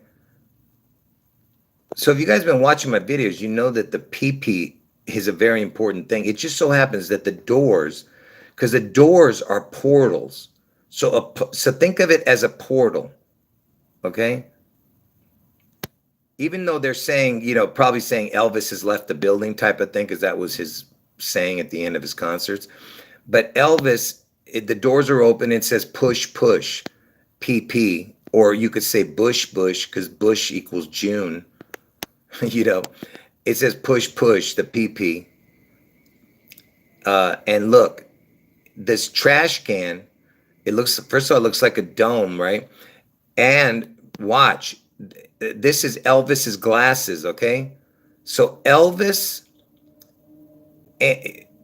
So if you guys have been watching my videos, you know that the PP is a very important thing. It just so happens that the doors, because the doors are portals. So think of it as a portal, okay? Even though they're saying, probably saying Elvis has left the building type of thing, because that was his saying at the end of his concerts. But Elvis, the doors are open. It says push, push, PP, or you could say bush, bush, because bush equals June. It says push, push, the PP. And look, this trash can, first of all, it looks like a dome, right? And watch, this is Elvis's glasses, okay? So Elvis,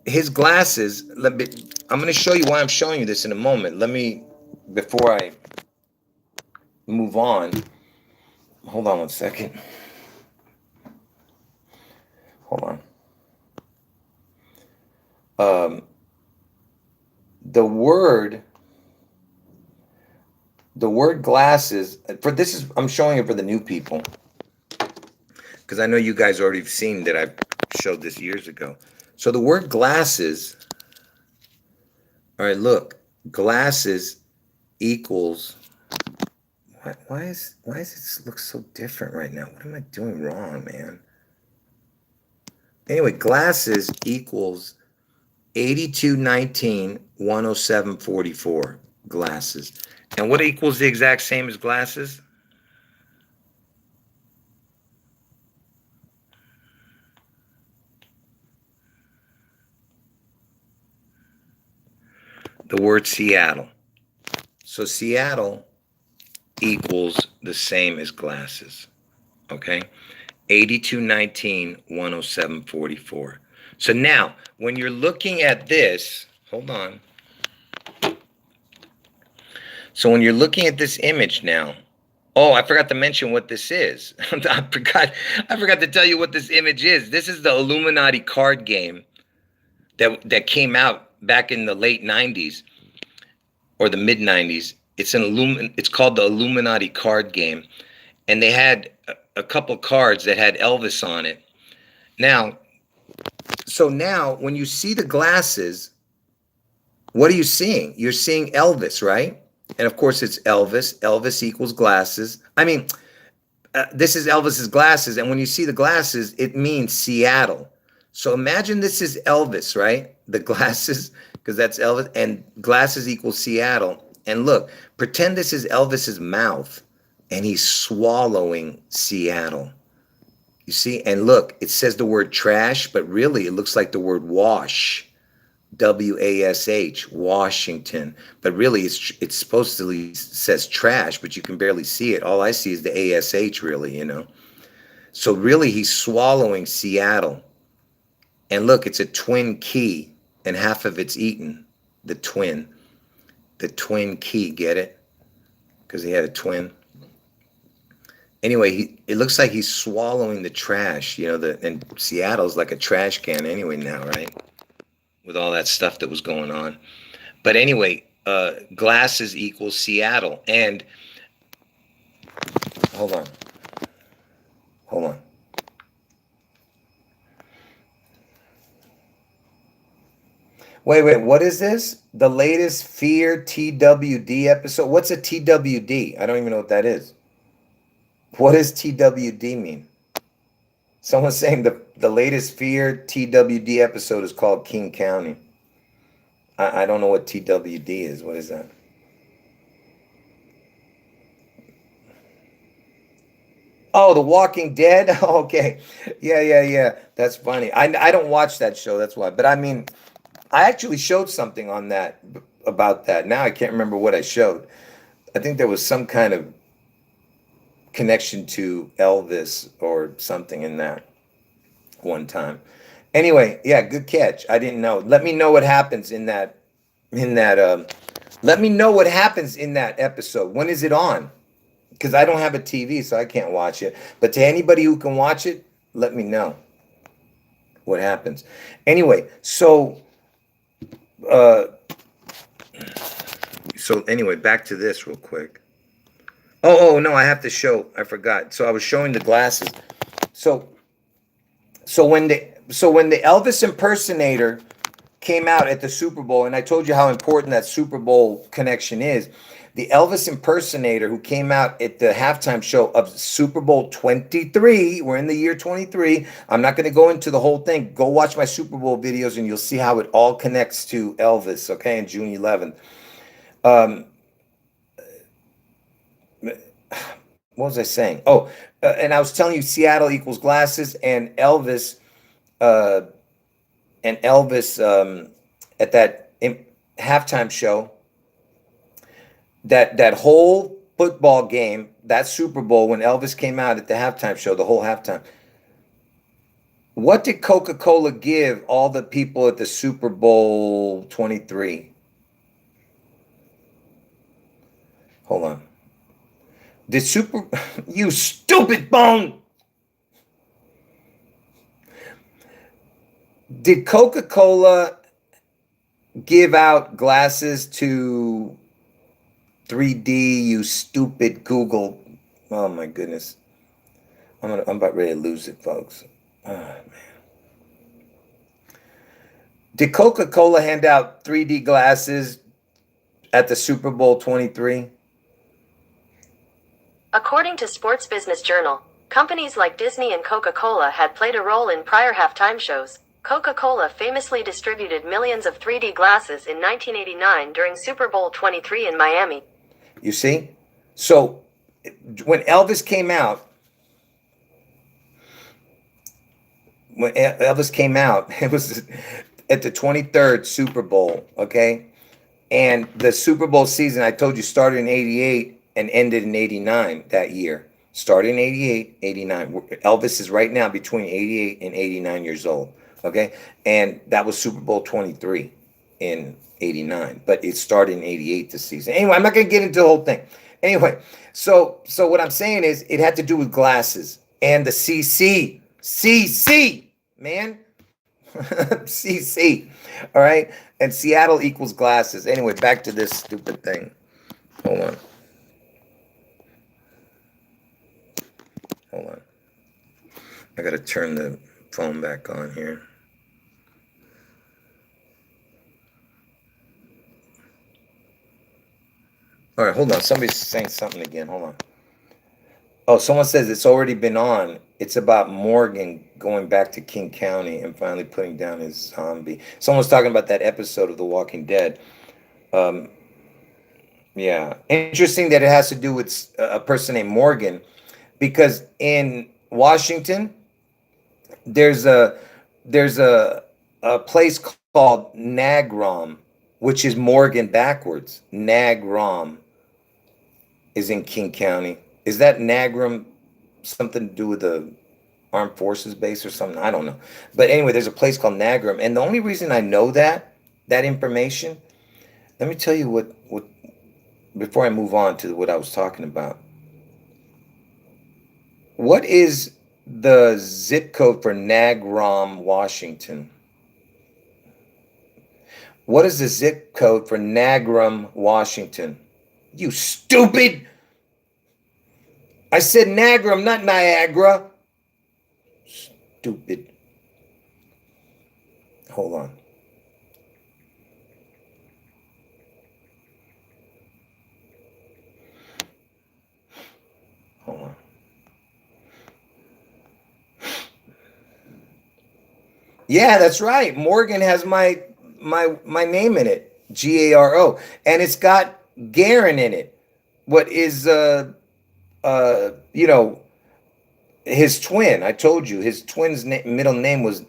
his glasses, I'm going to show you why I'm showing you this in a moment. Before I move on, hold on one second. Hold on. The word glasses, I'm showing it for the new people, because I know you guys already have seen that I've showed this years ago. So the word glasses, all right, look, glasses equals, why is this look so different right now? What am I doing wrong, man? Anyway, glasses equals 8219 10744. Glasses. And what equals the exact same as glasses? The word Seattle. So Seattle equals the same as glasses. Okay? 8219 10744. So now, when you're looking at this, hold on. So when you're looking at this image now, I forgot to mention what this is. I forgot to tell you what this image is. This is the Illuminati card game that came out back in the late 90s or the mid 90s. It's called the Illuminati card game, and they had a couple cards that had Elvis on it. Now when you see the glasses, what are you seeing? You're seeing Elvis, right? And of course it's Elvis. Elvis equals glasses. I mean, this is Elvis's glasses, and when you see the glasses, it means Seattle. So imagine this is Elvis, right? The glasses, because that's Elvis, and glasses equals Seattle. And look, pretend this is Elvis's mouth, and he's swallowing Seattle. You see? And look, it says the word trash, but really it looks like the word wash. WASH, Washington, but really it's supposedly says trash, but you can barely see it. All I see is the ASH, really, So really, he's swallowing Seattle. And look, it's a twin key, and half of it's eaten. The twin key, get it? Because he had a twin. Anyway, it looks like he's swallowing the trash, and Seattle's like a trash can anyway now, right? With all that stuff that was going on. But anyway, glasses equals Seattle. And Hold on. Hold on. Wait. What is this? The latest Fear TWD episode? What's a TWD? I don't even know what that is. What does TWD mean? Someone's saying the latest Fear TWD episode is called King County. I don't know what TWD is. What is that? Oh, The Walking Dead? Okay. Yeah. That's funny. I don't watch that show, that's why. But I mean, I actually showed something on that about that. Now I can't remember what I showed. I think there was some kind of connection to Elvis or something in that one time. Anyway, yeah, good catch. I didn't know. Let me know what happens in that let me know what happens in that episode. When is it on? Because I don't have a TV, so I can't watch it. But to anybody who can watch it, let me know what happens. Anyway, uh so anyway, back to this real quick. Oh no, I have to show. I forgot. So I was showing the glasses. So when the Elvis impersonator came out at the Super Bowl, and I told you how important that Super Bowl connection is. The Elvis impersonator who came out at the halftime show of Super Bowl 23, we're in the year 23. I'm not going to go into the whole thing. Go watch my Super Bowl videos and you'll see how it all connects to Elvis, okay, on June 11th. Um, what was I saying? Oh, and I was telling you Seattle equals glasses, uh, and Elvis at that halftime show, that whole football game, that Super Bowl, when Elvis came out at the halftime show, the whole halftime. What did Coca-Cola give all the people at the Super Bowl 23? Hold on. Did Super you stupid bone? Did Coca-Cola give out glasses to 3D, you stupid Google? Oh my goodness. I'm about ready to lose it, folks. Oh, man. Did Coca-Cola hand out 3D glasses at the Super Bowl 23? According to Sports Business Journal, companies like Disney and Coca-Cola had played a role in prior halftime shows. Coca-Cola famously distributed millions of 3D glasses in 1989 during Super Bowl 23 in Miami. You see? So when Elvis came out, it was at the 23rd Super Bowl, okay? And the Super Bowl season, I told you, started in 88 and ended in 89 that year. Started in 88, 89. Elvis is right now between 88 and 89 years old, okay? And that was Super Bowl 23 in 89, but it started in 88 this season. Anyway, I'm not going to get into the whole thing. Anyway, so what I'm saying is it had to do with glasses and the CC, man. CC. All right. And Seattle equals glasses. Anyway, back to this stupid thing. Hold on. Hold on. I got to turn the phone back on here. All right, hold on. Somebody's saying something again. Hold on. Oh, someone says it's already been on. It's about Morgan going back to King County and finally putting down his zombie. Someone's talking about that episode of The Walking Dead. Um, yeah. Interesting that it has to do with a person named Morgan, because in Washington, there's a there's a place called Nagrom, which is Morgan backwards. Nagrom is in King County. Is that Nagram something to do with the armed forces base or something? I don't know. But anyway, there's a place called Nagram, and the only reason I know that information, let me tell you what before I move on to what I was talking about. What is the zip code for Nagrom, Washington? What is the zip code for Nagrom, Washington? You stupid! I said Nagram, not Niagara. Stupid. Hold on. Hold on. Yeah, that's right. Morgan has my name in it. Garo. And it's got Garen in it. What is you know, his twin. I told you his twin's middle name was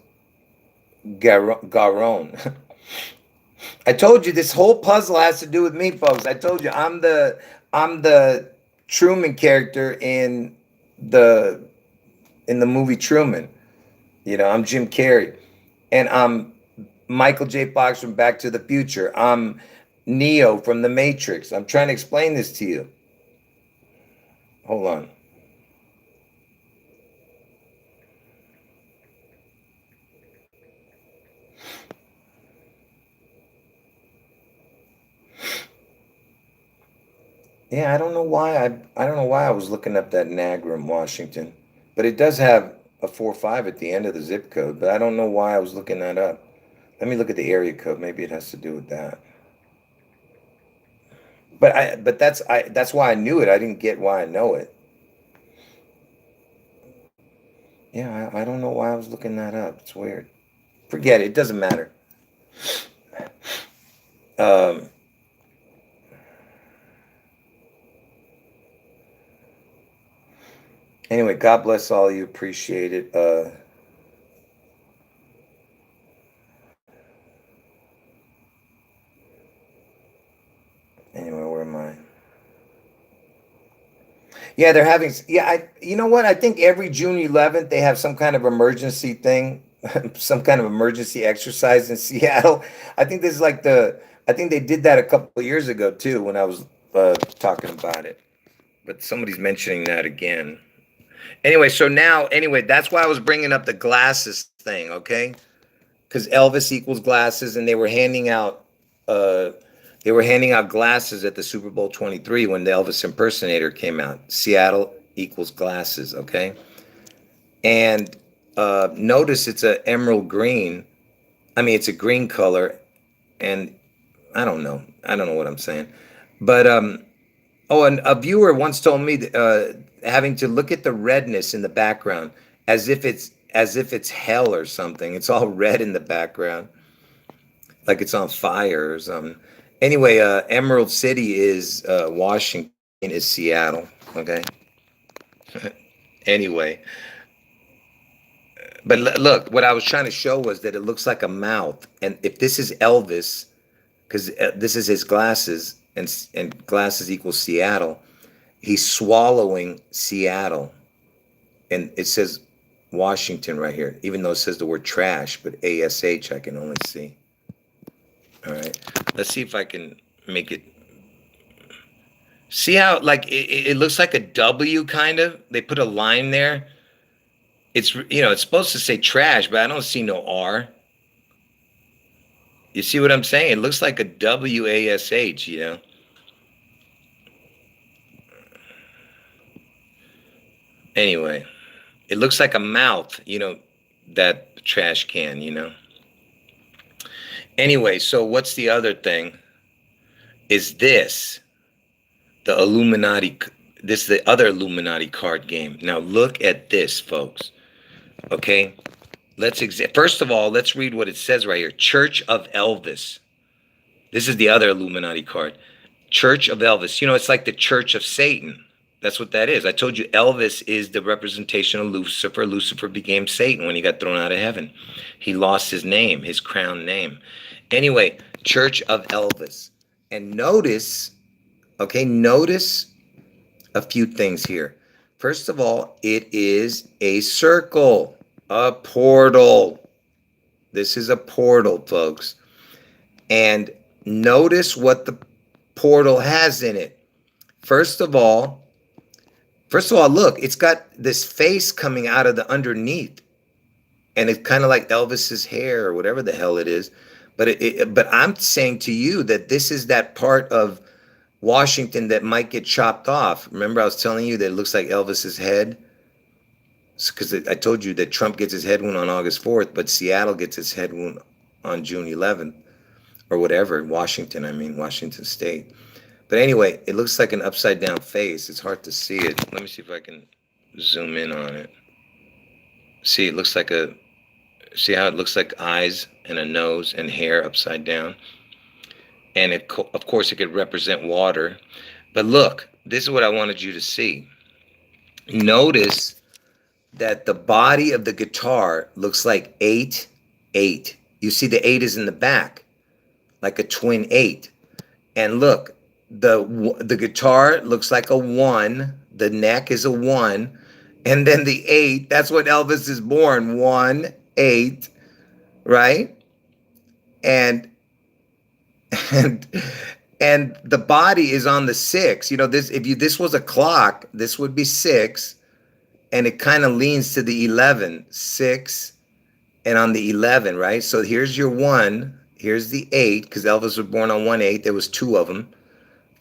Garon. I told you this whole puzzle has to do with me, folks. I told you I'm the Truman character the in the movie Truman. You know, I'm Jim Carrey, and I'm Michael J. Fox from Back to the Future. I'm Neo from The Matrix. I'm trying to explain this to you. Hold on. Yeah, I don't know why I don't know why I was looking up that Nagram, Washington, but it does have a 45 at the end of the zip code. But I don't know why I was looking that up. Let me look at the area code. Maybe it has to do with that. But that's why I knew it. I didn't get why I know it. Yeah, I don't know why I was looking that up. It's weird. Forget it. It doesn't matter. Um, anyway, God bless all of you. Appreciate it. Anyway, where am I? Yeah, they're having. Yeah, you know what? I think every June 11th they have some kind of emergency thing, some kind of emergency exercise in Seattle. I think this is like the. I think they did that a couple of years ago too when I was talking about it. But somebody's mentioning that again. Anyway, so now, anyway, that's why I was bringing up the glasses thing, okay? Because Elvis equals glasses, and uh, they were handing out glasses at the Super Bowl 23 when the Elvis impersonator came out. Seattle equals glasses, okay? And notice it's a emerald green. I mean, it's a green color, and I don't know. I don't know what I'm saying, but oh, and a viewer once told me that, having to look at the redness in the background as if it's hell or something. It's all red in the background, like it's on fire or something. Anyway, Emerald City is Washington is Seattle. Okay. Anyway, but look, what I was trying to show was that it looks like a mouth, and if this is Elvis, because this is his glasses, and glasses equals Seattle, he's swallowing Seattle, and it says Washington right here, even though it says the word trash, but ASH I can only see. All right, let's see if I can make it. See how like it looks like a W kind of. They put a line there. It's supposed to say trash, but I don't see no R. You see what I'm saying? It looks like a WASH. Anyway, it looks like a mouth, that trash can. Anyway, so what's the other thing? Is this the Illuminati? This is the other Illuminati card game. Now look at this, folks. Okay, first of all, let's read what it says right here. Church of Elvis. This is the other Illuminati card. Church of Elvis. It's like the Church of Satan. That's what that is. I told you Elvis is the representation of Lucifer. Lucifer became Satan when he got thrown out of heaven. He lost his name, his crown name. Anyway, Church of Elvis. And notice a few things here. First of all, it is a circle, a portal. This is a portal, folks. And notice what the portal has in it. First of all, look, it's got this face coming out of the underneath, and it's kind of like Elvis's hair or whatever the hell it is. But I'm saying to you that this is that part of Washington that might get chopped off. Remember, I was telling you that it looks like Elvis's head? Because I told you that Trump gets his head wound on August 4th, but Seattle gets its head wound on June 11th, or whatever. Washington, I mean, Washington State. But anyway, it looks like an upside down face. It's hard to see it. Let me see if I can zoom in on it. See, it looks like a, see how it looks like eyes and a nose and hair upside down? And it, of course, it could represent water. But look, this is what I wanted you to see. Notice that the body of the guitar looks like 8, 8. You see the 8 is in the back, like a twin 8. And look, the guitar looks like a 1. The neck is a 1. And then the 8, that's what Elvis is born, 1, 8, right? And and and the body is on the 6. You know, this was a clock, this would be 6, and it kind of leans to the 11, 6, and on the 11, right? So here's your 1, here's the 8, because Elvis was born on 1/8. There was 2 of them,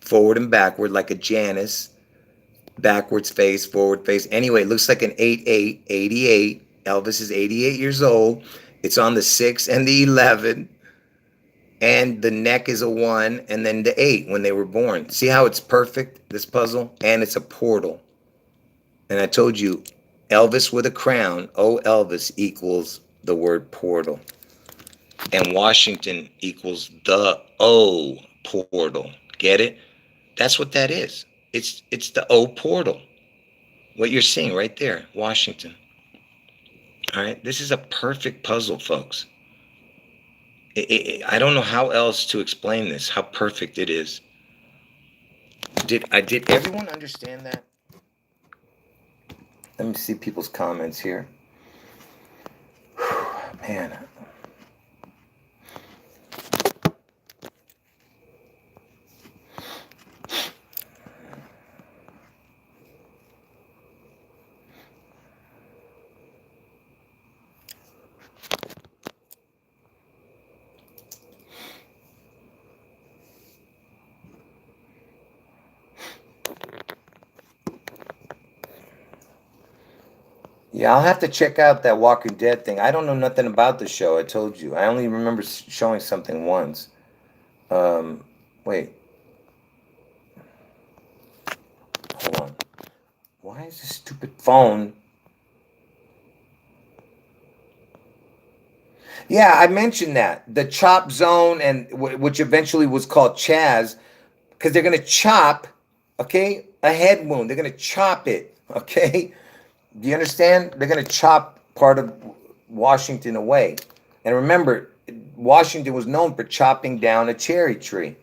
forward and backward, like a Janus, backwards face, forward face. Anyway, it looks like an 8/8, 88. Elvis is 88 years old. It's on the 6 and the 11, and the neck is a 1, and then the 8 when they were born. See how it's perfect, this puzzle? And it's a portal. And I told you, Elvis with a crown, oh Elvis, equals the word portal. And Washington equals the O portal. Get it? That's what that is. It's the O portal. What you're seeing right there, Washington. All right, this is a perfect puzzle, folks. I don't know how else to explain this, how perfect it is. Did everyone understand that? Let me see people's comments here. Man. Yeah, I'll have to check out that Walking Dead thing. I don't know nothing about the show. I told you. I only remember showing something once. Wait. Hold on. Why is this stupid phone? Yeah, I mentioned that. The chop zone, and which eventually was called Chaz, because they're going to chop, okay, a head wound. They're going to chop it, okay? Do you understand? They're going to chop part of Washington away. And remember, Washington was known for chopping down a cherry tree.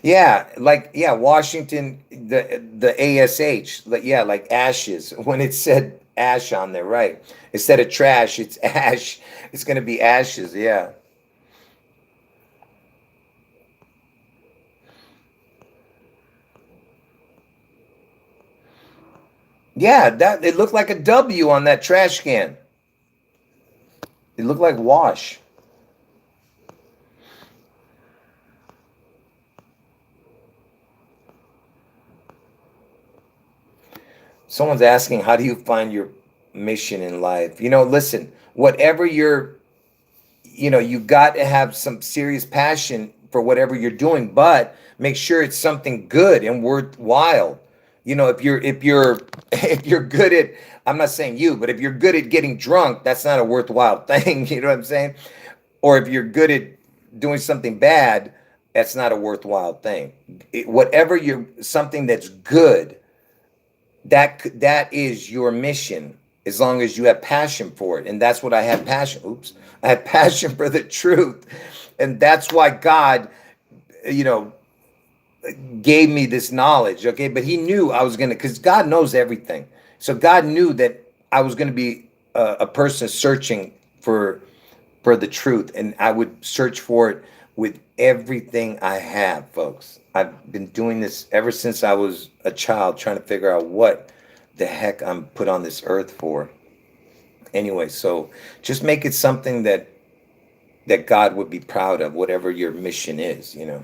Yeah, like, yeah, Washington, the ASH, yeah, like ashes. When it said ash on there, right? Instead of trash, it's ash. It's going to be ashes, yeah. Yeah, that it looked like a W on that trash can. It looked like wash. Someone's asking, how do you find your mission in life? You know, listen, whatever you got to have some serious passion for whatever you're doing, but make sure it's something good and worthwhile. You know, if you're if you're good at, I'm not saying you, but if you're good at getting drunk, that's not a worthwhile thing. You know what I'm saying? Or if you're good at doing something bad, that's not a worthwhile thing. Whatever you're, something that's good, that is your mission, as long as you have passion for it. And that's what I have passion. Oops. I have passion for the truth. And that's why God, you know, gave me this knowledge. Okay. But he knew I was going to, because God knows everything. So God knew that I was going to be a person searching for the truth. And I would search for it with everything I have, folks. I've been doing this ever since I was a child, trying to figure out what the heck I'm put on this earth for. Anyway, so just make it something that God would be proud of, whatever your mission is, you know.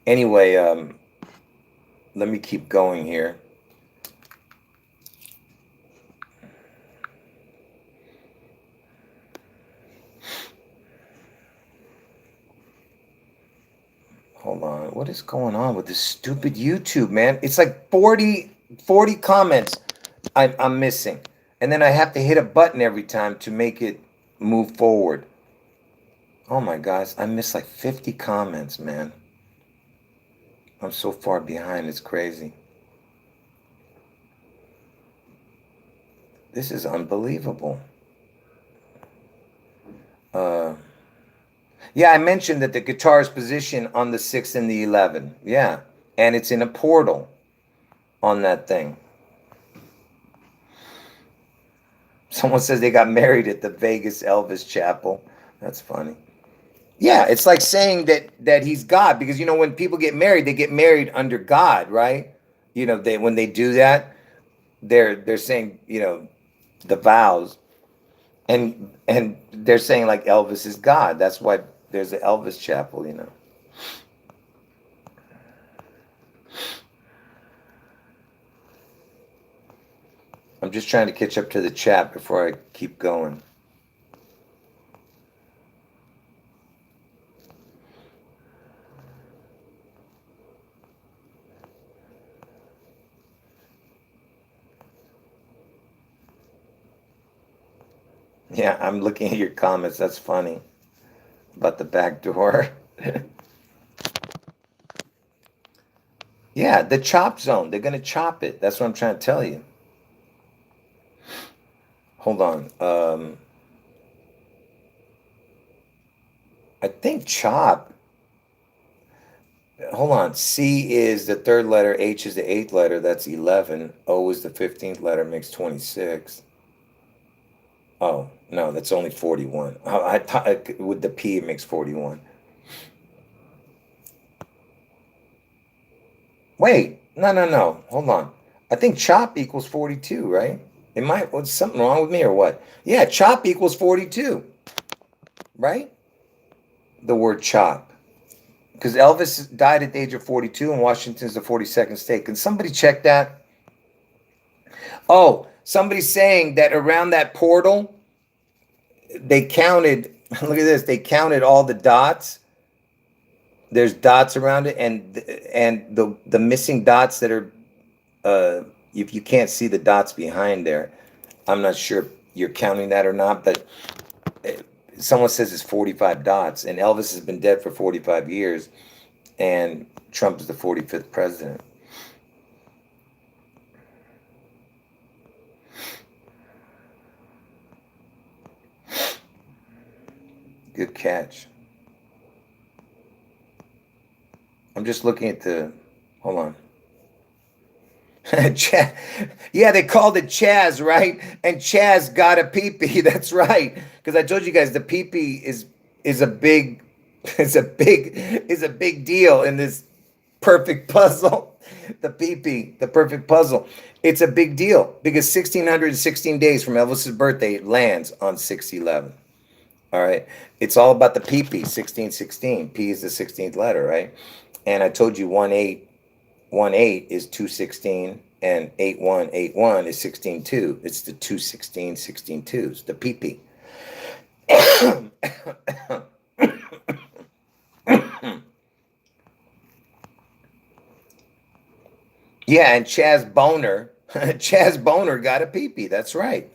Anyway, let me keep going here. Hold on. What is going on with this stupid YouTube, man? It's like 40 comments I'm missing. And then I have to hit a button every time to make it move forward. Oh my gosh, I missed like 50 comments, man. I'm so far behind, it's crazy. This is unbelievable. Yeah, I mentioned that the guitar's position on the 6 and the 11. Yeah, and it's in a portal on that thing. Someone says they got married at the Vegas Elvis chapel. That's funny. Yeah, it's like saying that he's God, because you know when people get married, they get married under God, right? You know, they when they do that, they're saying, you know, the vows, and they're saying like Elvis is God. That's why there's an Elvis chapel, you know. I'm just trying to catch up to the chat before I keep going. Yeah, I'm looking at your comments. That's funny about the back door. Yeah, the chop zone. They're gonna chop it. That's what I'm trying to tell you. Hold on. I think chop. Hold on. C is the third letter. H is the eighth letter. That's 11. O is the 15th letter. Makes 26. Oh no, that's only 41. I thought with the P it makes 41. Wait, no. Hold on. I think chop equals 42, right? It might, was something wrong with me or what? Yeah, chop equals 42, right? The word chop. Because Elvis died at the age of 42 and Washington's the 42nd state. Can somebody check that? Oh, somebody's saying that around that portal, they counted, look at this, they counted all the dots. There's dots around it, and the missing dots that are, if you can't see the dots behind there, I'm not sure if you're counting that or not, but someone says it's 45 dots, and Elvis has been dead for 45 years, and Trump is the 45th president. Good catch. I'm just looking at the, hold on. Yeah, they called it Chaz, right? And Chaz got a peepee. That's right. Because I told you guys the peepee is a big is a big deal in this perfect puzzle. The peepee, the perfect puzzle. It's a big deal because 1616 days from Elvis's birthday it lands on 611. All right. It's all about the peepee, 1616. P is the 16th letter, right? And I told you 1818 is 216 and 8181 is 162. It's the 216 16 2s, the PP. Yeah, and Chaz Boner, Chaz Boner got a PP. That's right.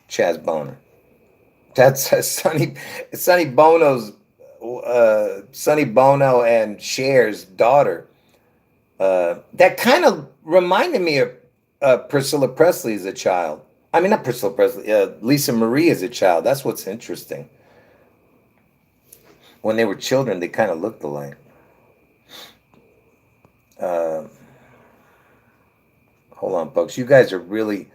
Chaz Boner. That's Sonny Bono's Sonny Bono and Cher's daughter. That kind of reminded me of Priscilla Presley as a child. I mean, not Priscilla Presley, Lisa Marie as a child. That's what's interesting. When they were children, they kind of looked alike. Uh, Hold on, folks. You guys are really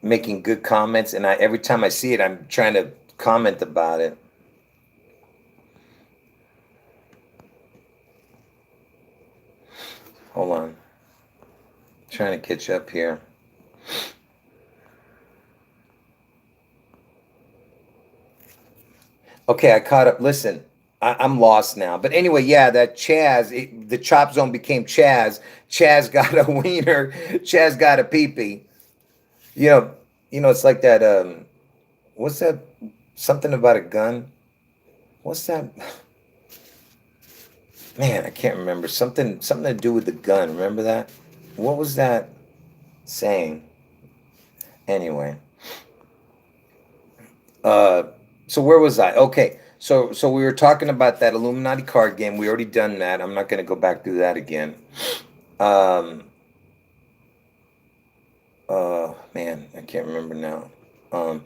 making good comments, and every time I see it, I'm trying to comment about it. Hold on. Trying to catch up here. Okay, I caught up. Listen, I'm lost now. But anyway, yeah, that Chaz, the chop zone became Chaz. Chaz got a wiener. Chaz got a peepee. You know, it's like that. What's that? Something about a gun. What's that? Man, I can't remember. Something to do with the gun. Remember that? What was that saying? Anyway, uh, so where was I? Okay, so we were talking about that Illuminati card game. We already done that. I'm not going to go back through that again. Um, man, I can't remember now. Um,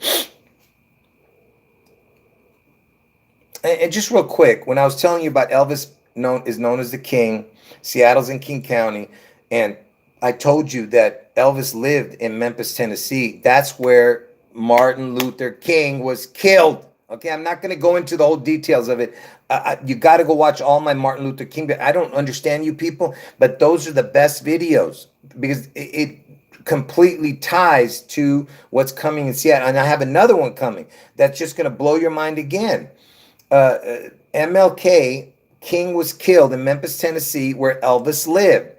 and just real quick, when I was telling you about Elvis, known as the King, Seattle's in King County, and I told you that Elvis lived in Memphis, Tennessee. That's where Martin Luther King was killed. Okay, I'm not going to go into the whole details of it. You got to go watch all my Martin Luther King. I don't understand you people, but those are the best videos because it completely ties to what's coming in Seattle. And I have another one coming that's just going to blow your mind again. MLK King was killed in Memphis, Tennessee, where Elvis lived,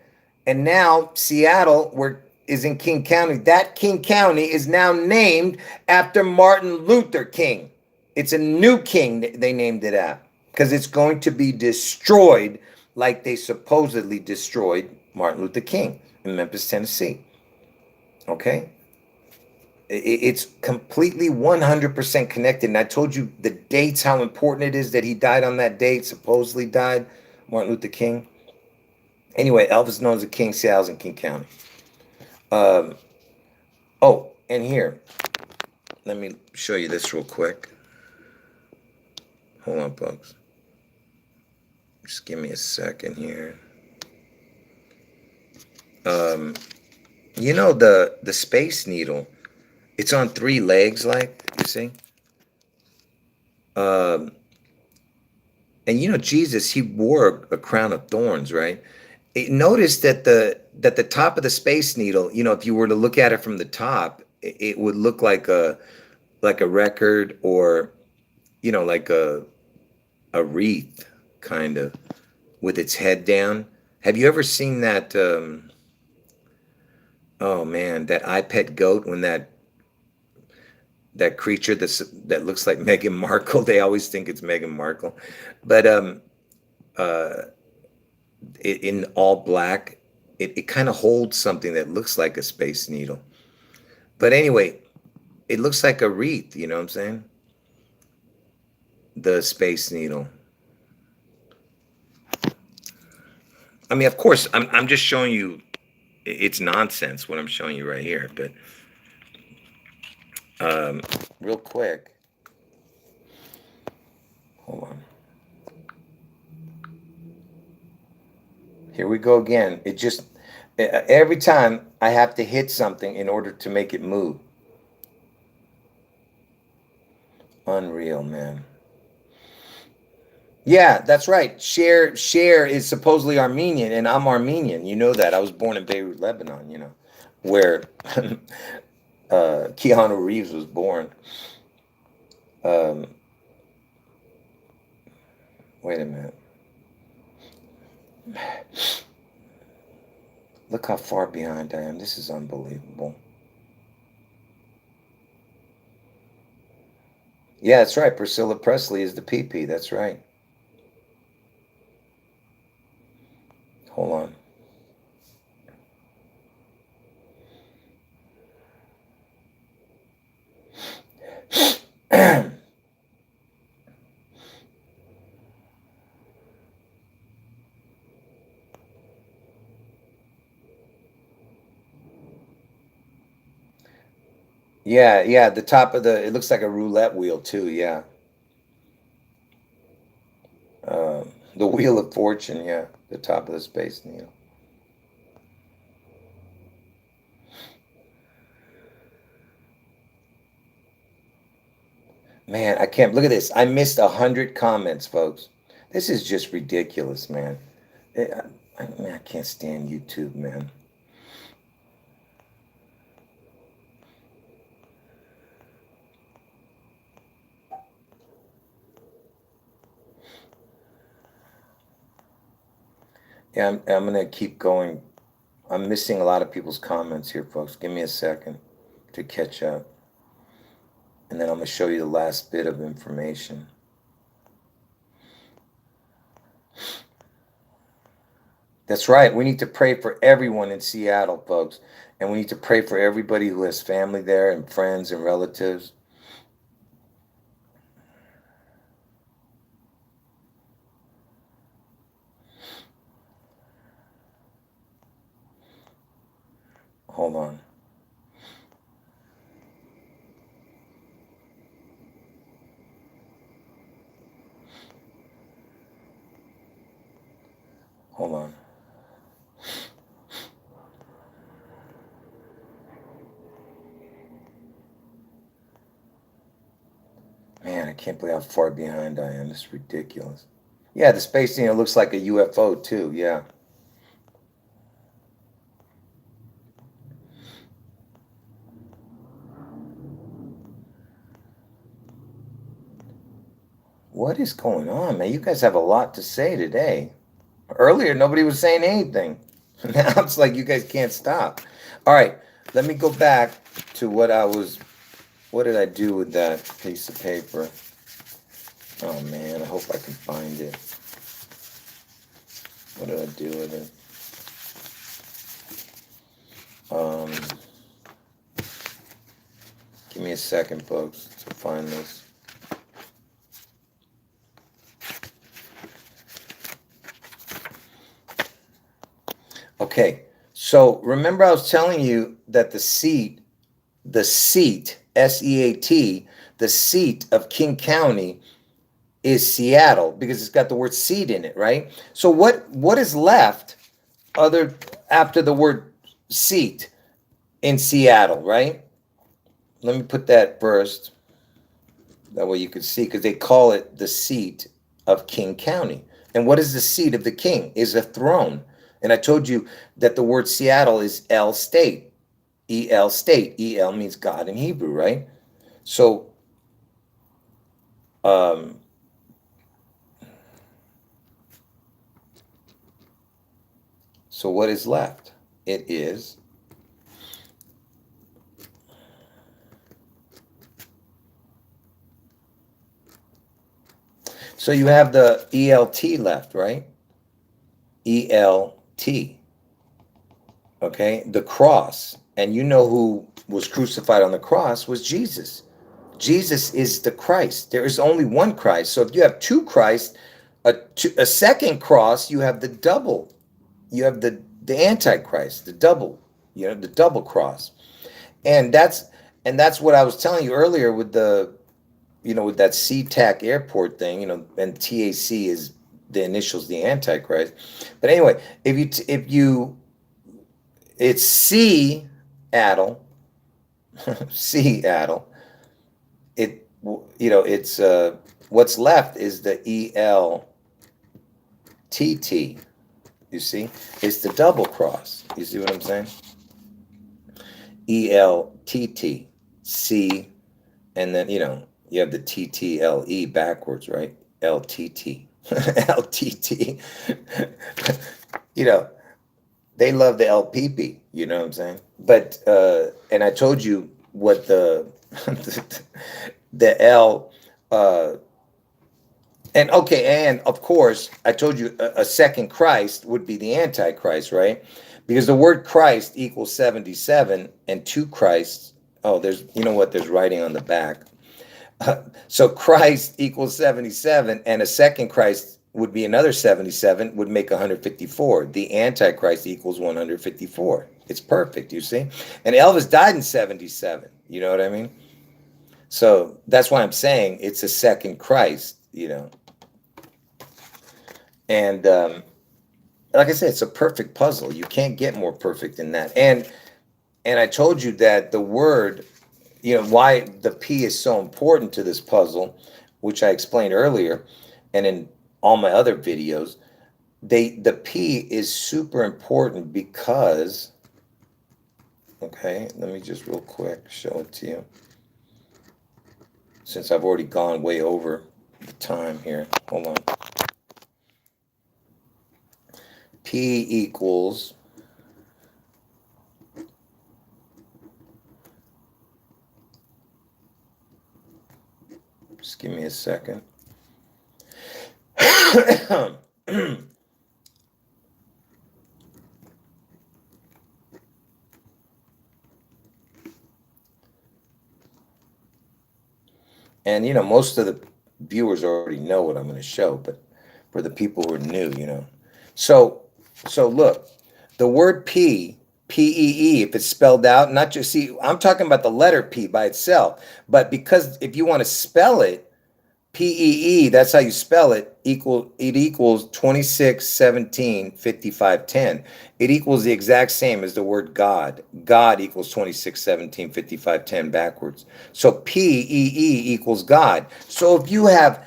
and now Seattle, where is in King County. That King County is now named after Martin Luther King. It's a new king they named it after because it's going to be destroyed like they supposedly destroyed Martin Luther King in Memphis, Tennessee. Okay? It's completely 100% connected. And I told you the dates, how important it is that he died on that date, supposedly died, Martin Luther King. Anyway, Elvis known as the King, Seattle's in King County. Um, oh, and here, let me show you this real quick. Hold on, folks. Just give me a second here. Um, the Space Needle, it's on three legs, like, you see? Um, and Jesus, he wore a crown of thorns, right? Notice that the top of the Space Needle, if you were to look at it from the top, it would look like a record, or like a wreath, kind of, with its head down. Have you ever seen that? Oh man, that iPet goat, when that creature that looks like Meghan Markle. They always think it's Meghan Markle, but uh, in all black, it kind of holds something that looks like a Space Needle. But anyway, it looks like a wreath. You know what I'm saying? The Space Needle. I mean, of course, I'm just showing you. It's nonsense what I'm showing you right here. But real quick, hold on. Here we go again. It just every time I have to hit something in order to make it move. Unreal, man. Yeah, that's right. Cher is supposedly Armenian, and I'm Armenian. You know that. I was born in Beirut, Lebanon. Where Keanu Reeves was born. Um, wait a minute. Look how far behind I am. This is unbelievable. Yeah, that's right. Priscilla Presley is the PP. That's right. Hold on. Yeah, yeah. The top of it looks like a roulette wheel too. Yeah. The Wheel of Fortune. Yeah. The top of the Space Needle. Man, I can't look at this. I missed 100 comments, folks. This is just ridiculous, man. Man, I can't stand YouTube, man. Yeah, I'm gonna keep going. I'm missing a lot of people's comments here, folks. Give me a second to catch up. And then I'm gonna show you the last bit of information. That's right. We need to pray for everyone in Seattle, folks. And we need to pray for everybody who has family there and friends and relatives. Hold on. Hold on. Man, I can't believe how far behind I am. It's ridiculous. Yeah, the space, looks like a UFO too. Yeah. What is going on, man? You guys have a lot to say today. Earlier, nobody was saying anything. Now it's like you guys can't stop. All right, let me go back to what I was. What did I do with that piece of paper? Oh man, I hope I can find it. What did I do with it? Give me a second, folks, to find this. Okay, so remember I was telling you that the seat, SEAT, the seat of King County is Seattle because it's got the word seat in it, right? So what is left other after the word seat in Seattle, right? Let me put that first. That way you can see, because they call it the seat of King County. And what is the seat of the king? Is a throne. And I told you that the word Seattle is El State. El State. El means God in Hebrew, right? So, um, so what is left? It is so you have the ELT left, right? ELT. Okay, the cross. And you know who was crucified on the cross was Jesus. Jesus is the Christ. There is only one Christ. So if you have two Christ, a second cross, you have the double. You have the Antichrist, the double. The double cross. And that's what I was telling you earlier with the with that SeaTac airport thing. And TAC is the initials, the Antichrist. But anyway, if you it's Seattle, Seattle. It's what's left is the ELTT. You see, it's the double cross. You see what I'm saying? ELTT, C, and then you have the TTLE backwards, right? LTT, LTT. They love the LPP. You know what I'm saying? But and I told you what the the L and okay, and of course I told you a second Christ would be the Antichrist, right? Because the word Christ equals 77 and two Christs. Oh, there's writing on the back. So Christ equals 77 and a second Christ would be another 77, would make 154. The Antichrist equals 154. It's perfect, you see? And Elvis died in 77. You know what I mean? So that's why I'm saying it's a second Christ. And like I said, it's a perfect puzzle. You can't get more perfect than that. And I told you that the word, why the P is so important to this puzzle, which I explained earlier, and in all my other videos, the P is super important because, okay, let me just real quick show it to you. Since I've already gone way over the time here. Hold on. P equals just give me a second. And most of the viewers already know what I'm going to show, but for the people who are new. So look, the word P-E-E, if it's spelled out, not just, see, I'm talking about the letter P by itself, but because if you want to spell it, P-E-E, that's how you spell it, it equals 26, 17, 55, 10. It equals the exact same as the word God. God equals 26, 17, 55, 10 backwards. So P-E-E equals God. So if you have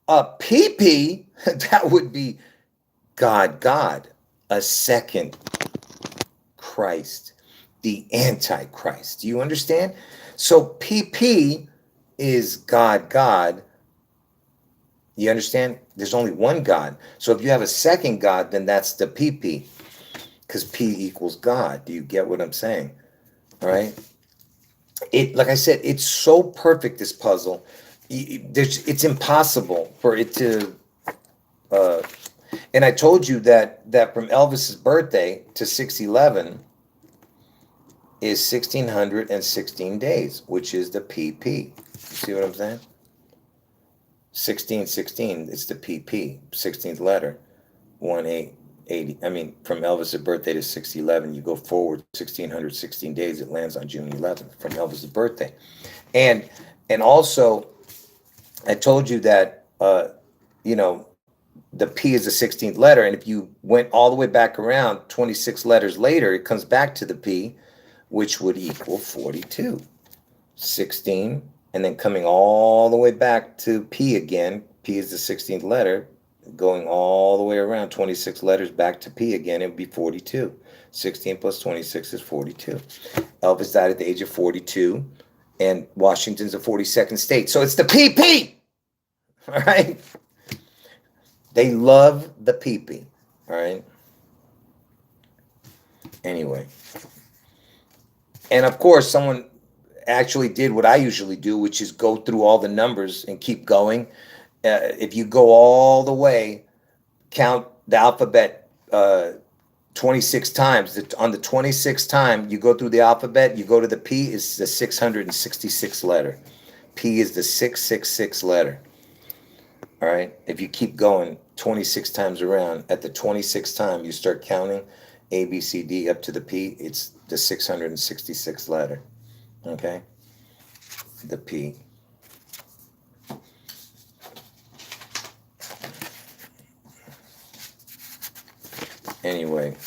a P-P, that would be God, a second Christ, the Antichrist. Do you understand? So P-P is God. You understand? There's only one God. So if you have a second God, then that's the PP, because P equals God. Do you get what I'm saying? All right. Like I said, it's so perfect, this puzzle. It's impossible for it to. And I told you that from Elvis's birthday to 611 is 1616 days, which is the PP. You see what I'm saying? 1616, it's the PP, 16th letter, 1880. I mean, from Elvis' birthday to 611, you go forward 1616 days, it lands on June 11th from Elvis' birthday. And also, I told you that, the P is the 16th letter, and if you went all the way back around 26 letters later, it comes back to the P, which would equal 42. 16, and then coming all the way back to P again. P is the 16th letter, going all the way around 26 letters back to P again, it would be 42. 16 plus 26 is 42. Elvis died at the age of 42, and Washington's the 42nd state. So it's the PP! All right? They love the PP. All right? Anyway. And of course, someone actually did what I usually do, which is go through all the numbers and keep going. If you go all the way, count the alphabet 26 times. On the 26th time you go through the alphabet, you go to the P, is the 666th letter. P is the 666 letter. All right. If you keep going 26 times around, at the 26th time you start counting A, B, C, D up to the P, it's the 666th letter. Okay, the P. Anyway,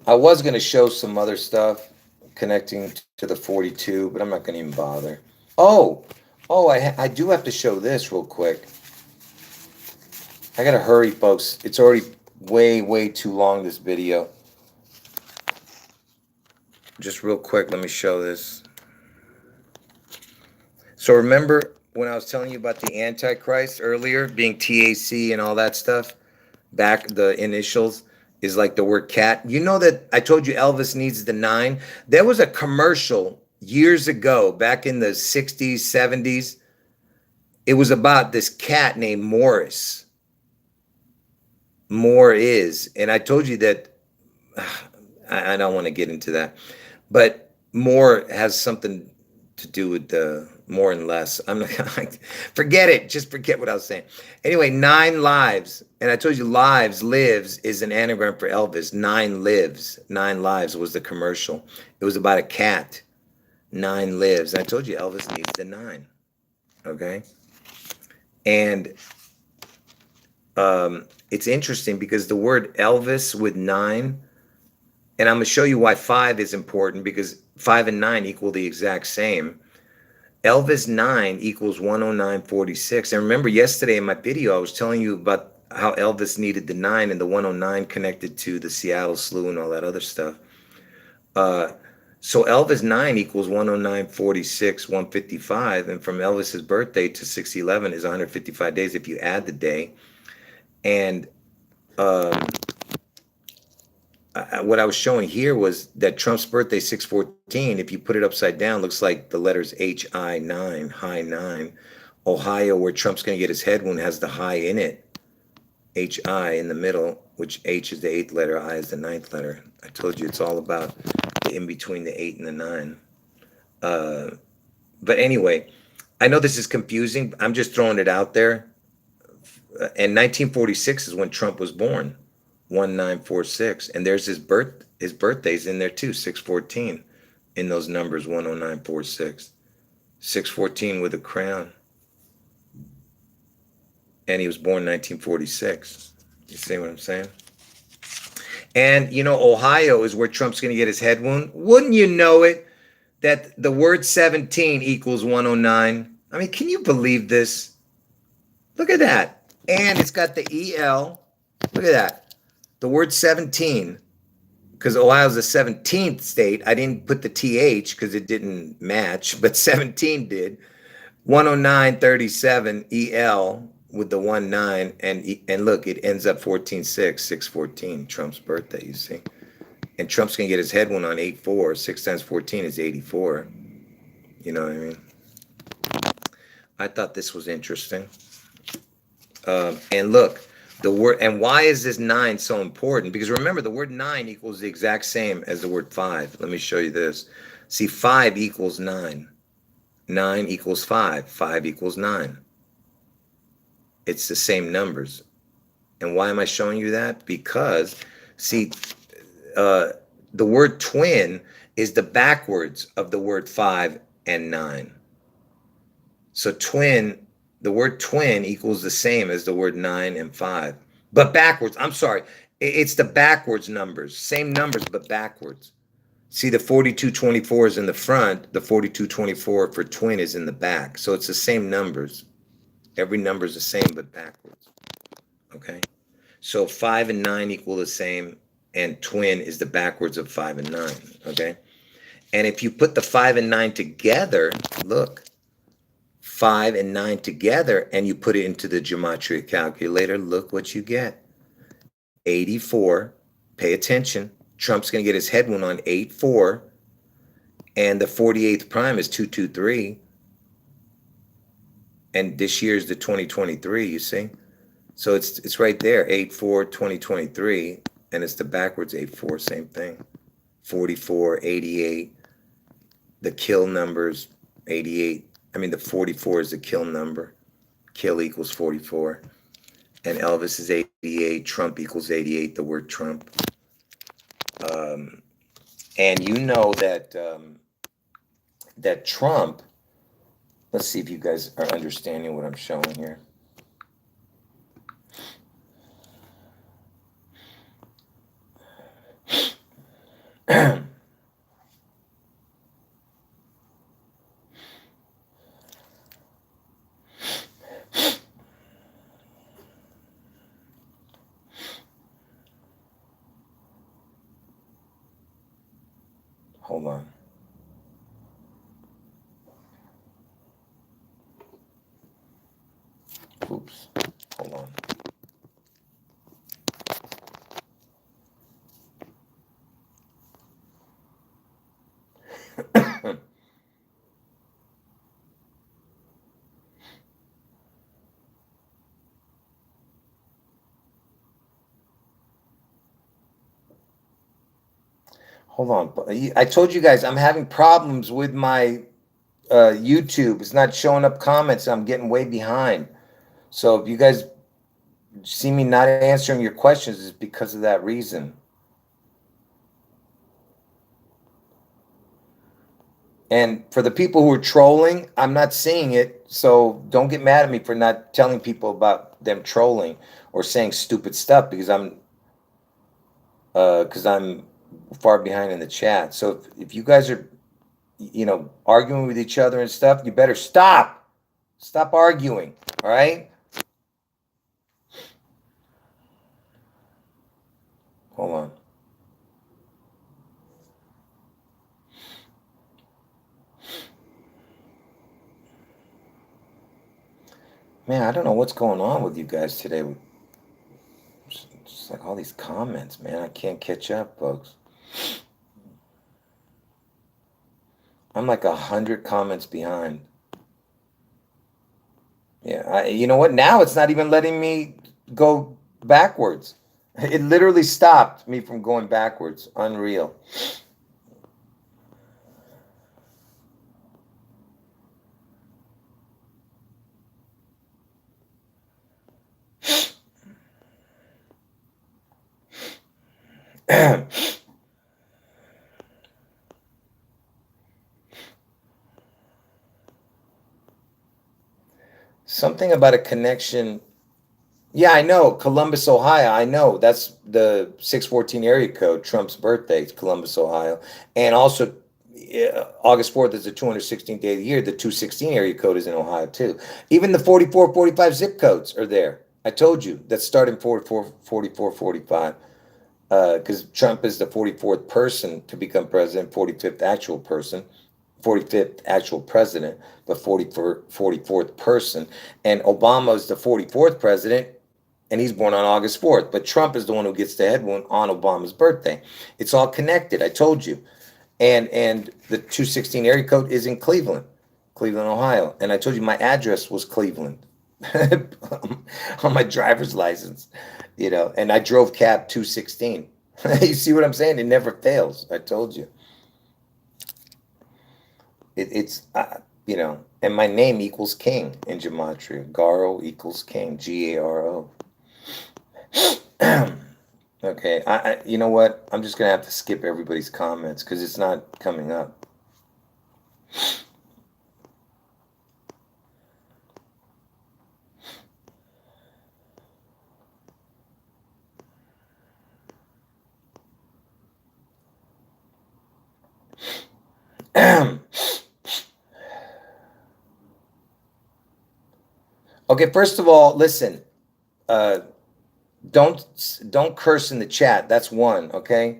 I was going to show some other stuff connecting to the 42, but I'm not going to even bother. Oh, I do have to show this real quick. I gotta hurry, folks. It's already way too long, this video. Just real quick, let me show this. So remember when I was telling you about the Antichrist earlier, being TAC and all that stuff? Back, the initials is like the word cat. You know that I told you Elvis needs the 9? There was a commercial years ago, back in the 60s, 70s. It was about this cat named Morris. More is, and I told you that I don't want to get into that, but more has something to do with the more and less. I'm not gonna forget it. Just forget what I was saying. Anyway, 9 lives, and I told you lives is an anagram for Elvis. 9 lives, 9 lives was the commercial. It was about a cat. 9 lives. I told you Elvis needs the 9. Okay, and it's interesting because the word Elvis with 9, and I'm going to show you why 5 is important, because 5 and 9 equal the exact same. Elvis 9 equals 109.46. And remember yesterday in my video, I was telling you about how Elvis needed the 9, and the 109 connected to the Seattle Slew and all that other stuff. So Elvis 9 equals 109, 46, 155. And from Elvis's birthday to 611 is 155 days if you add the day. And what I was showing here was that Trump's birthday, 614, if you put it upside down, looks like the letters HI9, high 9. Ohio, where Trump's going to get his head wound, has the high in it. HI in the middle, which H is the 8th letter, I is the 9th letter. I told you it's all about the in between the 8 and the 9. But anyway, I know this is confusing. I'm just throwing it out there. And 1946 is when Trump was born, 1946, and there's his birthday's in there too, 614, in those numbers, 10946, 614 with a crown, and he was born 1946. You see what I'm saying? And you know, Ohio is where Trump's going to get his head wound. Wouldn't you know it? That the word 17 equals 109. I mean, can you believe this? Look at that. And it's got the EL. Look at that. The word 17, because Ohio's the 17th state. I didn't put the TH because it didn't match, but 17 did. 10937 EL with the 19. And look, it ends up 146, 614, Trump's birthday, you see. And Trump's going to get his head one on 8-4. 6 times 14 is 84. You know what I mean? I thought this was interesting. And look, the word, and why is this 9 so important? Because remember, the word 9 equals the exact same as the word 5. Let me show you this. See, 5 equals 9. 9 equals 5. 5 equals 9. It's the same numbers. And why am I showing you that? Because, see, the word twin is the backwards of the word 5 and 9. So twin, the word twin equals the same as the word 9 and 5. But backwards, I'm sorry. It's the backwards numbers. Same numbers, but backwards. See, the 4224 is in the front. The 4224 for twin is in the back. So it's the same numbers. Every number is the same, but backwards. Okay? So 5 and 9 equal the same, and twin is the backwards of 5 and 9. Okay? And if you put the 5 and 9 together, look, 5 and 9 together, and you put it into the Gematria calculator, look what you get. 84. Pay attention. Trump's going to get his head wound on 8-4. And the 48th prime is 223. And this year is the 2023, you see? So it's right there, 8-4, 2023. And it's the backwards 8-4, same thing. 44, 88. The kill numbers, 88. I mean, the 44 is the kill number. Kill equals 44. And Elvis is 88. Trump equals 88, the word Trump. And you know that that Trump, let's see if you guys are understanding what I'm showing here. Hold on. Oops. Hold on. Hold on. I told you guys I'm having problems with my YouTube. It's not showing up comments. I'm getting way behind. So if you guys see me not answering your questions, it's because of that reason. And for the people who are trolling, I'm not seeing it. So don't get mad at me for not telling people about them trolling or saying stupid stuff because I'm far behind in the chat. So if you guys are, arguing with each other and stuff, you better stop. Stop arguing. All right? Hold on. Man, I don't know what's going on with you guys today. Just like all these comments, man. I can't catch up, folks. I'm like 100 comments behind. Yeah, you know what? Now it's not even letting me go backwards. It literally stopped me from going backwards. Unreal. Something about a connection. Yeah, I know. Columbus, Ohio. I know. That's the 614 area code, Trump's birthday, it's Columbus, Ohio. And also, August 4th is the 216th day of the year. The 216 area code is in Ohio, too. Even the 44, 45 zip codes are there. I told you that start in 44, 44, 45. Because Trump is the 44th person to become president, 45th actual person, 45th actual president, but 44th person. And Obama is the 44th president, and he's born on August 4th. But Trump is the one who gets the head wound on Obama's birthday. It's all connected. I told you. And the 216 area code is in Cleveland, Cleveland, Ohio. And I told you my address was Cleveland on my driver's license, and I drove cab 216. You see what I'm saying? It never fails. I told you. It's and my name equals king in Gematria. Garo equals king, Garo. Okay, you know what? I'm just gonna have to skip everybody's comments because it's not coming up. Okay, first of all, listen. Uh, don't curse in the chat. That's one. Okay,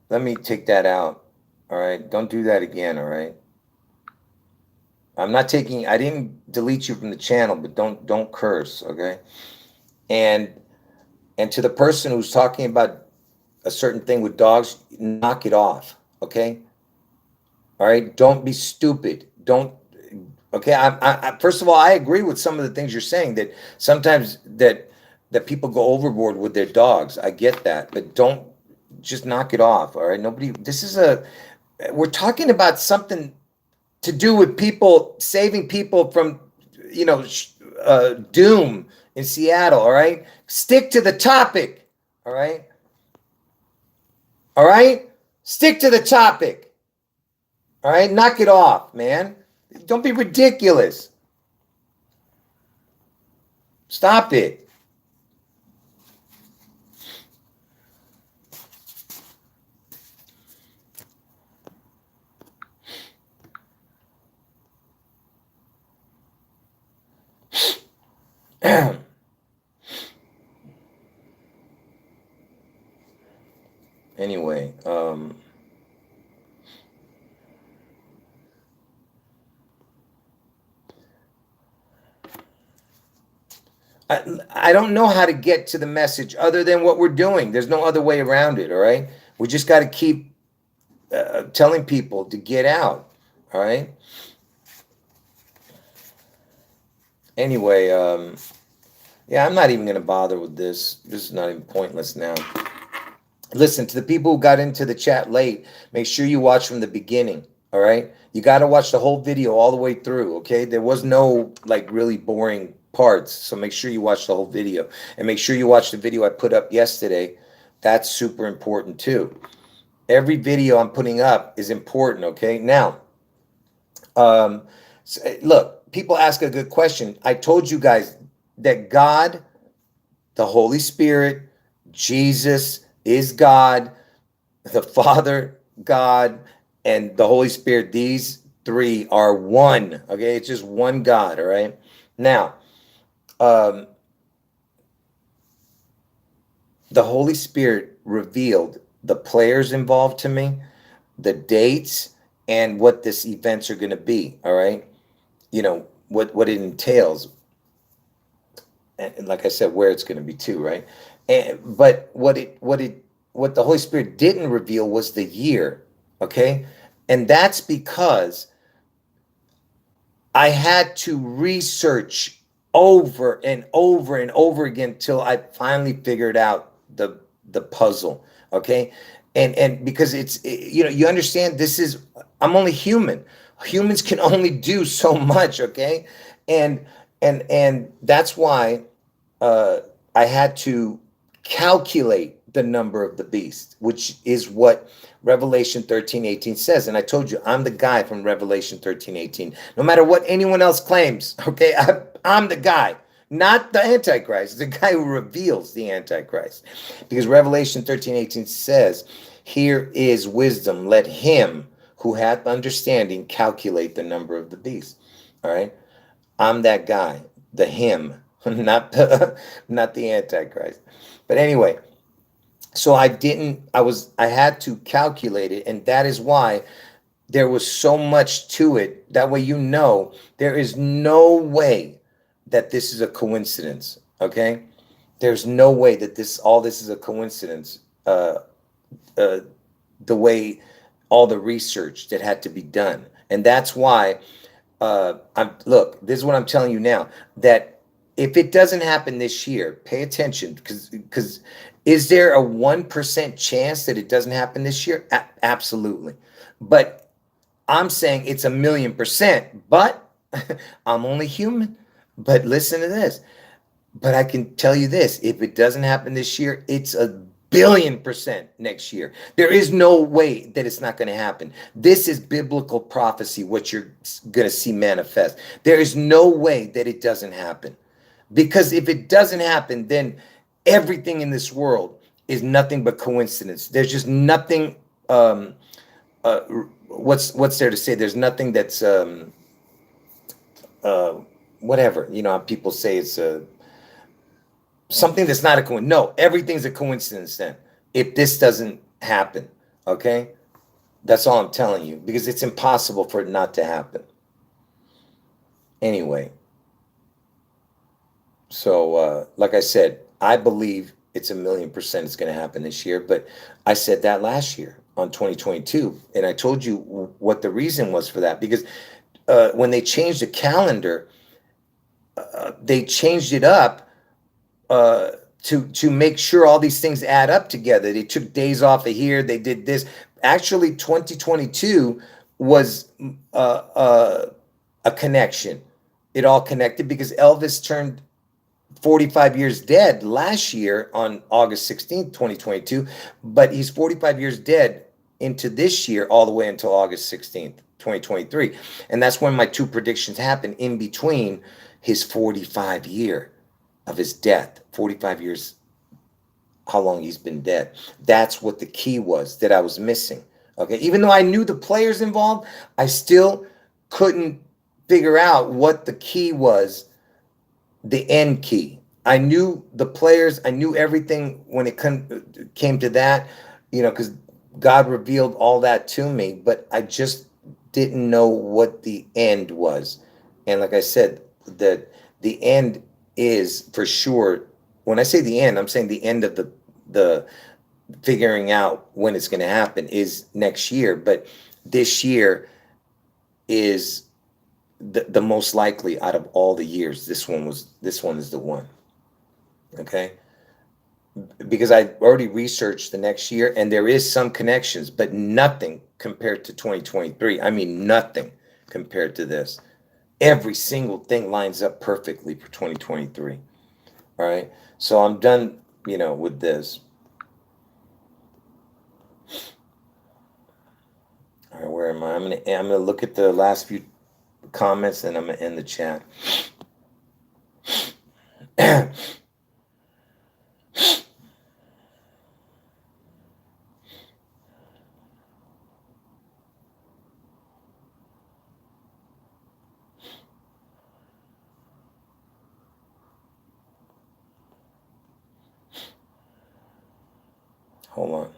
let me take that out. All right, don't do that again. All right. I didn't delete you from the channel, but don't curse, okay? And and to the person who's talking about a certain thing with dogs, knock it off, okay? All right, don't be stupid. Don't Okay, first of all, I agree with some of the things you're saying, that sometimes that people go overboard with their dogs. I get that, but don't, just knock it off, all right? We're talking about something to do with people saving people from, doom in Seattle. All right, stick to the topic. All right, all right, stick to the topic. All right, knock it off, man. Don't be ridiculous. Stop it. Anyway, I don't know how to get to the message other than what we're doing. There's no other way around it. All right, we just got to keep telling people to get out. All right. Anyway, yeah, I'm not even going to bother with this. This is not even pointless now. Listen, to the people who got into the chat late, make sure you watch from the beginning. All right, you got to watch the whole video all the way through. Okay, there was no like really boring parts, so make sure you watch the whole video, and make sure you watch the video I put up yesterday. That's super important too. Every video I'm putting up is important. Okay, now, look, people ask a good question. I told you guys that God, the Holy Spirit, Jesus is God, the Father, God, and the Holy Spirit. These three are one. Okay, it's just one God. All right. Now, the Holy Spirit revealed the players involved to me, the dates, and what this events are going to be. All right, what it entails. and like I said, where it's going to be too, right? But what the Holy Spirit didn't reveal was the year, okay? And that's because I had to research over and over and over again till I finally figured out the puzzle. Okay, and because you understand, this is, I'm only human. Humans can only do so much. Okay, and and that's why uh, I had to calculate the number of the beast, which is what Revelation 13:18 says. And I told you, I'm the guy from Revelation 13:18. No matter what anyone else claims, okay, I'm the guy, not the Antichrist, the guy who reveals the Antichrist. Because Revelation 13:18 says, here is wisdom, let him who hath understanding calculate the number of the beast. All right. I'm that guy, the him, not the Antichrist. But anyway, so I had to calculate it, and that is why there was so much to it. That way, there is no way that this is a coincidence. Okay, there's no way that all this is a coincidence. Uh, the way all the research that had to be done, and that's why look, this is what I'm telling you now, that if it doesn't happen this year, pay attention, because is there a 1% chance that it doesn't happen this year? Absolutely. But I'm saying it's 1,000,000%, but I'm only human. But listen to this. But I can tell you this, if it doesn't happen this year, it's 1,000,000,000% next year. There is no way that it's not going to happen. This is biblical prophecy, what you're going to see manifest. There is no way that it doesn't happen. Because if it doesn't happen, then everything in this world is nothing but coincidence. There's just nothing. Uh, what's there to say? There's nothing that's uh, whatever. People say it's something that's not a coincidence. No, everything's a coincidence then. If this doesn't happen, okay? That's all I'm telling you, because it's impossible for it not to happen. Anyway, so like I said, I believe it's 1,000,000% it's going to happen this year, but I said that last year on 2022, and I told you what the reason was for that, because when they changed the calendar, they changed it up uh, to make sure all these things add up together. They took days off of here. They did this. Actually, 2022 was a connection. It all connected because Elvis turned 45 years dead last year on August 16th, 2022, but he's 45 years dead into this year all the way until August 16th, 2023. And that's when my two predictions happened in between his 45 year of his death, 45 years, how long he's been dead. That's what the key was that I was missing. Okay. Even though I knew the players involved, I still couldn't figure out what the key was, the end key. I knew the players, I knew everything when it came to that, because God revealed all that to me, but I just didn't know what the end was. And like I said, the end is for sure. When I say the end, I'm saying the end of the figuring out when it's going to happen is next year. But this year is the most likely out of all the years. This one is the one. Okay. Because I already researched the next year, and there is some connections, but nothing compared to 2023. I mean, nothing compared to this. Every single thing lines up perfectly for 2023. All right. So I'm done, with this. All right, where am I? I'm gonna look at the last few comments, and I'm gonna end the chat. Hold on.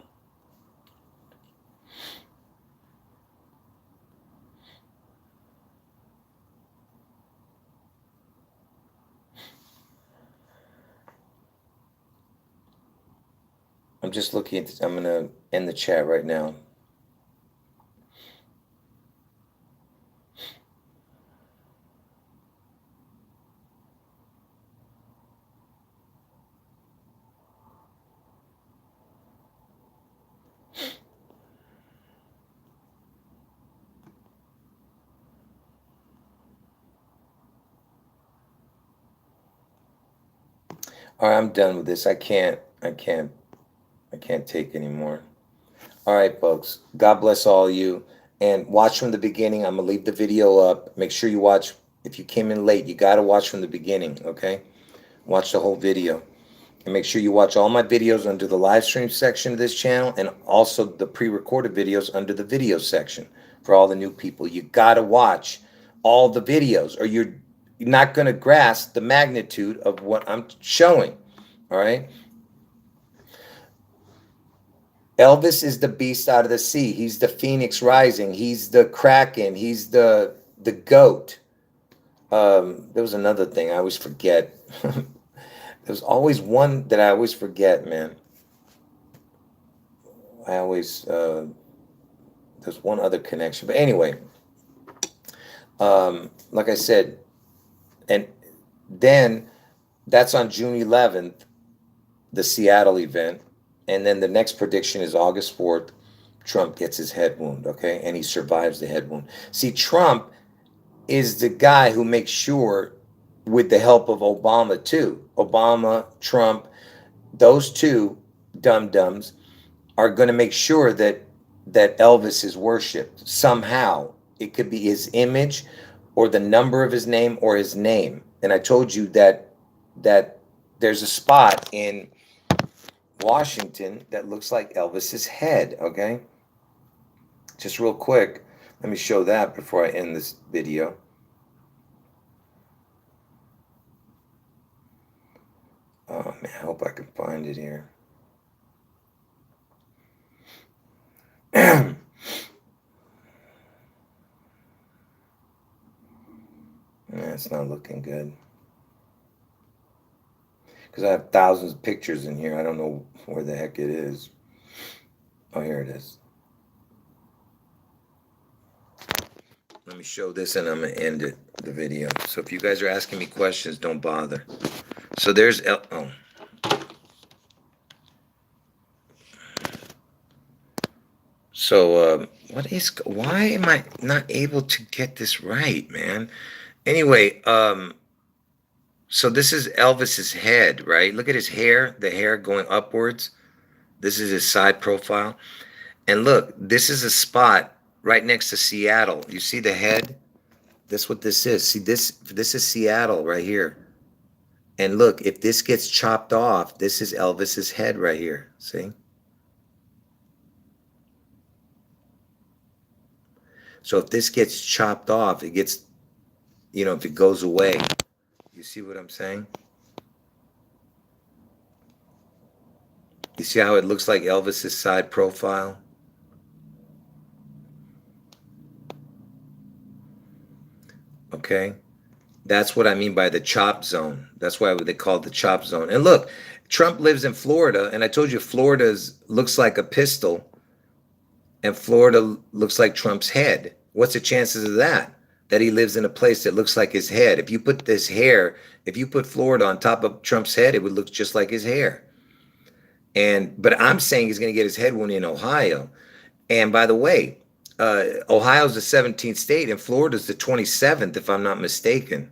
I'm just looking at this. I'm going to end the chat right now. All right, I'm done with this. I can't take anymore. All right, folks. God bless all of you. And watch from the beginning. I'm going to leave the video up. Make sure you watch. If you came in late, you got to watch from the beginning, okay? Watch the whole video. And make sure you watch all my videos under the live stream section of this channel and also the pre-recorded videos under the video section for all the new people. You got to watch all the videos or you're not going to grasp the magnitude of what I'm showing, all right? Elvis is the beast out of the sea. He's the phoenix rising. He's the kraken. He's the goat. There was another thing I always forget. There's always one that I always forget, man. I always there's one other connection, but anyway, like I said, and then that's on June 11th, the Seattle event, and then the next prediction is August 4th. Trump gets his head wound, okay, and he survives the head wound. See, Trump is the guy who makes sure, with the help of Obama too, Obama, Trump, those two dum-dums are going to make sure that Elvis is worshipped somehow. It could be his image or the number of his name or his name. And I told you that there's a spot in Washington that looks like Elvis's head, okay? Just real quick, let me show that before I end this video. Oh man, I hope I can find it here. It's not looking good. Because I have thousands of pictures in here. I don't know where the heck it is. Oh, here it is. Let me show this and I'm going to end it, the video. So if you guys are asking me questions, don't bother. So there's... Oh. So, why am I not able to get this right, man? Anyway, so this is Elvis's head, right? Look at his hair, the hair going upwards. This is his side profile. And look, this is a spot right next to Seattle. You see the head? That's what this is. See, this is Seattle right here. And look, if this gets chopped off, this is Elvis's head right here. See? So if this gets chopped off, it gets, if it goes away. You see what I'm saying? You see how it looks like Elvis's side profile? Okay? That's what I mean by the chop zone. That's why they call it the chop zone. And look, Trump lives in Florida, and I told you Florida looks like a pistol, and Florida looks like Trump's head. What's the chances of that? That he lives in a place that looks like his head. If you put if you put Florida on top of Trump's head, it would look just like his hair. But I'm saying he's going to get his head wound in Ohio. And by the way, Ohio's the 17th state, and Florida's the 27th, if I'm not mistaken.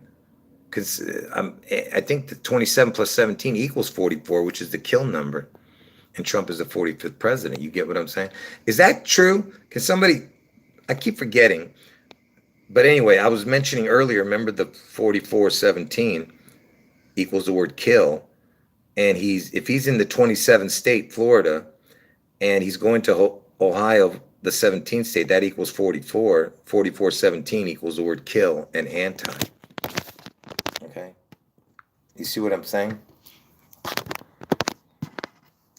Because I think the 27 plus 17 equals 44, which is the kill number. And Trump is the 45th president. You get what I'm saying? Is that true? Can somebody... I keep forgetting. But anyway, I was mentioning earlier, remember the 4417 equals the word kill. And if he's in the 27th state, Florida, and he's going to Ohio, the 17th state, that equals 44. 4417 equals the word kill and anti. Okay? You see what I'm saying?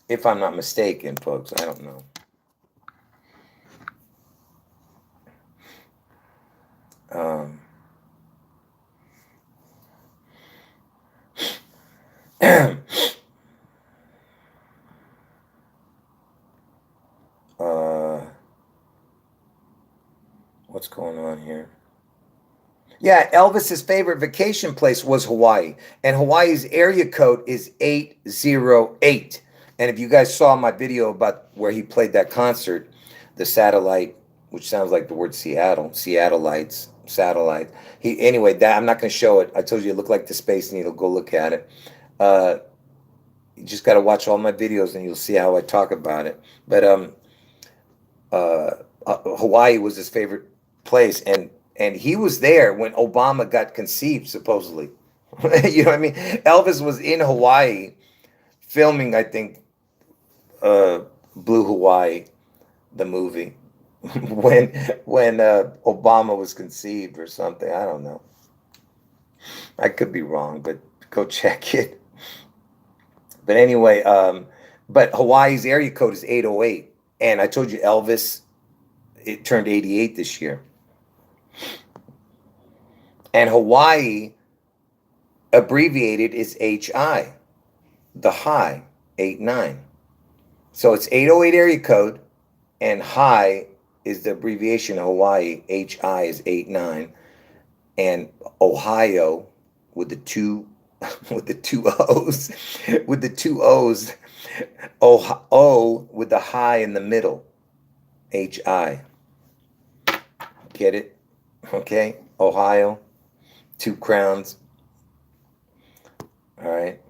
If I'm not mistaken, folks, I don't know. what's going on here. Yeah, Elvis's favorite vacation place was Hawaii, and Hawaii's area code is 808. And if you guys saw my video about where he played that concert, the satellite, which sounds like the word Seattle, Seattle lights, satellite. Anyway, that I'm not going to show it. I told you it looked like the Space Needle. Go look at it. You just got to watch all my videos, and you'll see how I talk about it. But Hawaii was his favorite place, and he was there when Obama got conceived, supposedly. You know what I mean? Elvis was in Hawaii filming, I think, Blue Hawaii, the movie, when Obama was conceived or something. I don't know. I could be wrong, but go check it. But anyway, but Hawaii's area code is 808, and I told you Elvis, it turned 88 this year. And Hawaii abbreviated is HI, the high, 89. So it's 808 area code, and high is the abbreviation of Hawaii. HI is 89, and Ohio with the two with the two O's with the two O's, O with the high in the middle, HI. Get it? Okay, Ohio, 2 crowns. All right.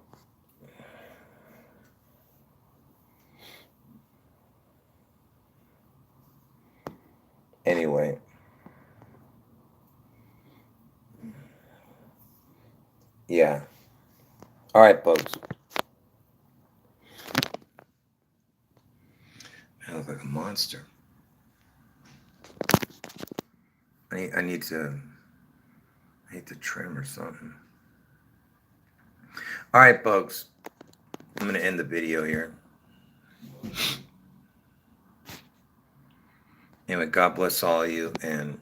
Anyway. Yeah. All right, folks. I look like a monster. I need to trim or something. All right, folks. I'm going to end the video here. Anyway, God bless all of you, and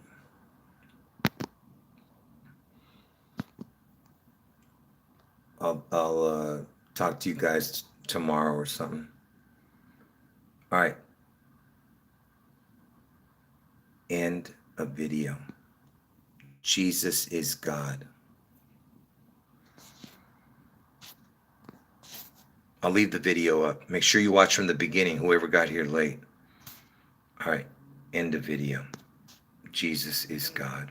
I'll talk to you guys tomorrow or something. All right. End of video. Jesus is God. I'll leave the video up. Make sure you watch from the beginning, whoever got here late. All right. End of video. Jesus is God.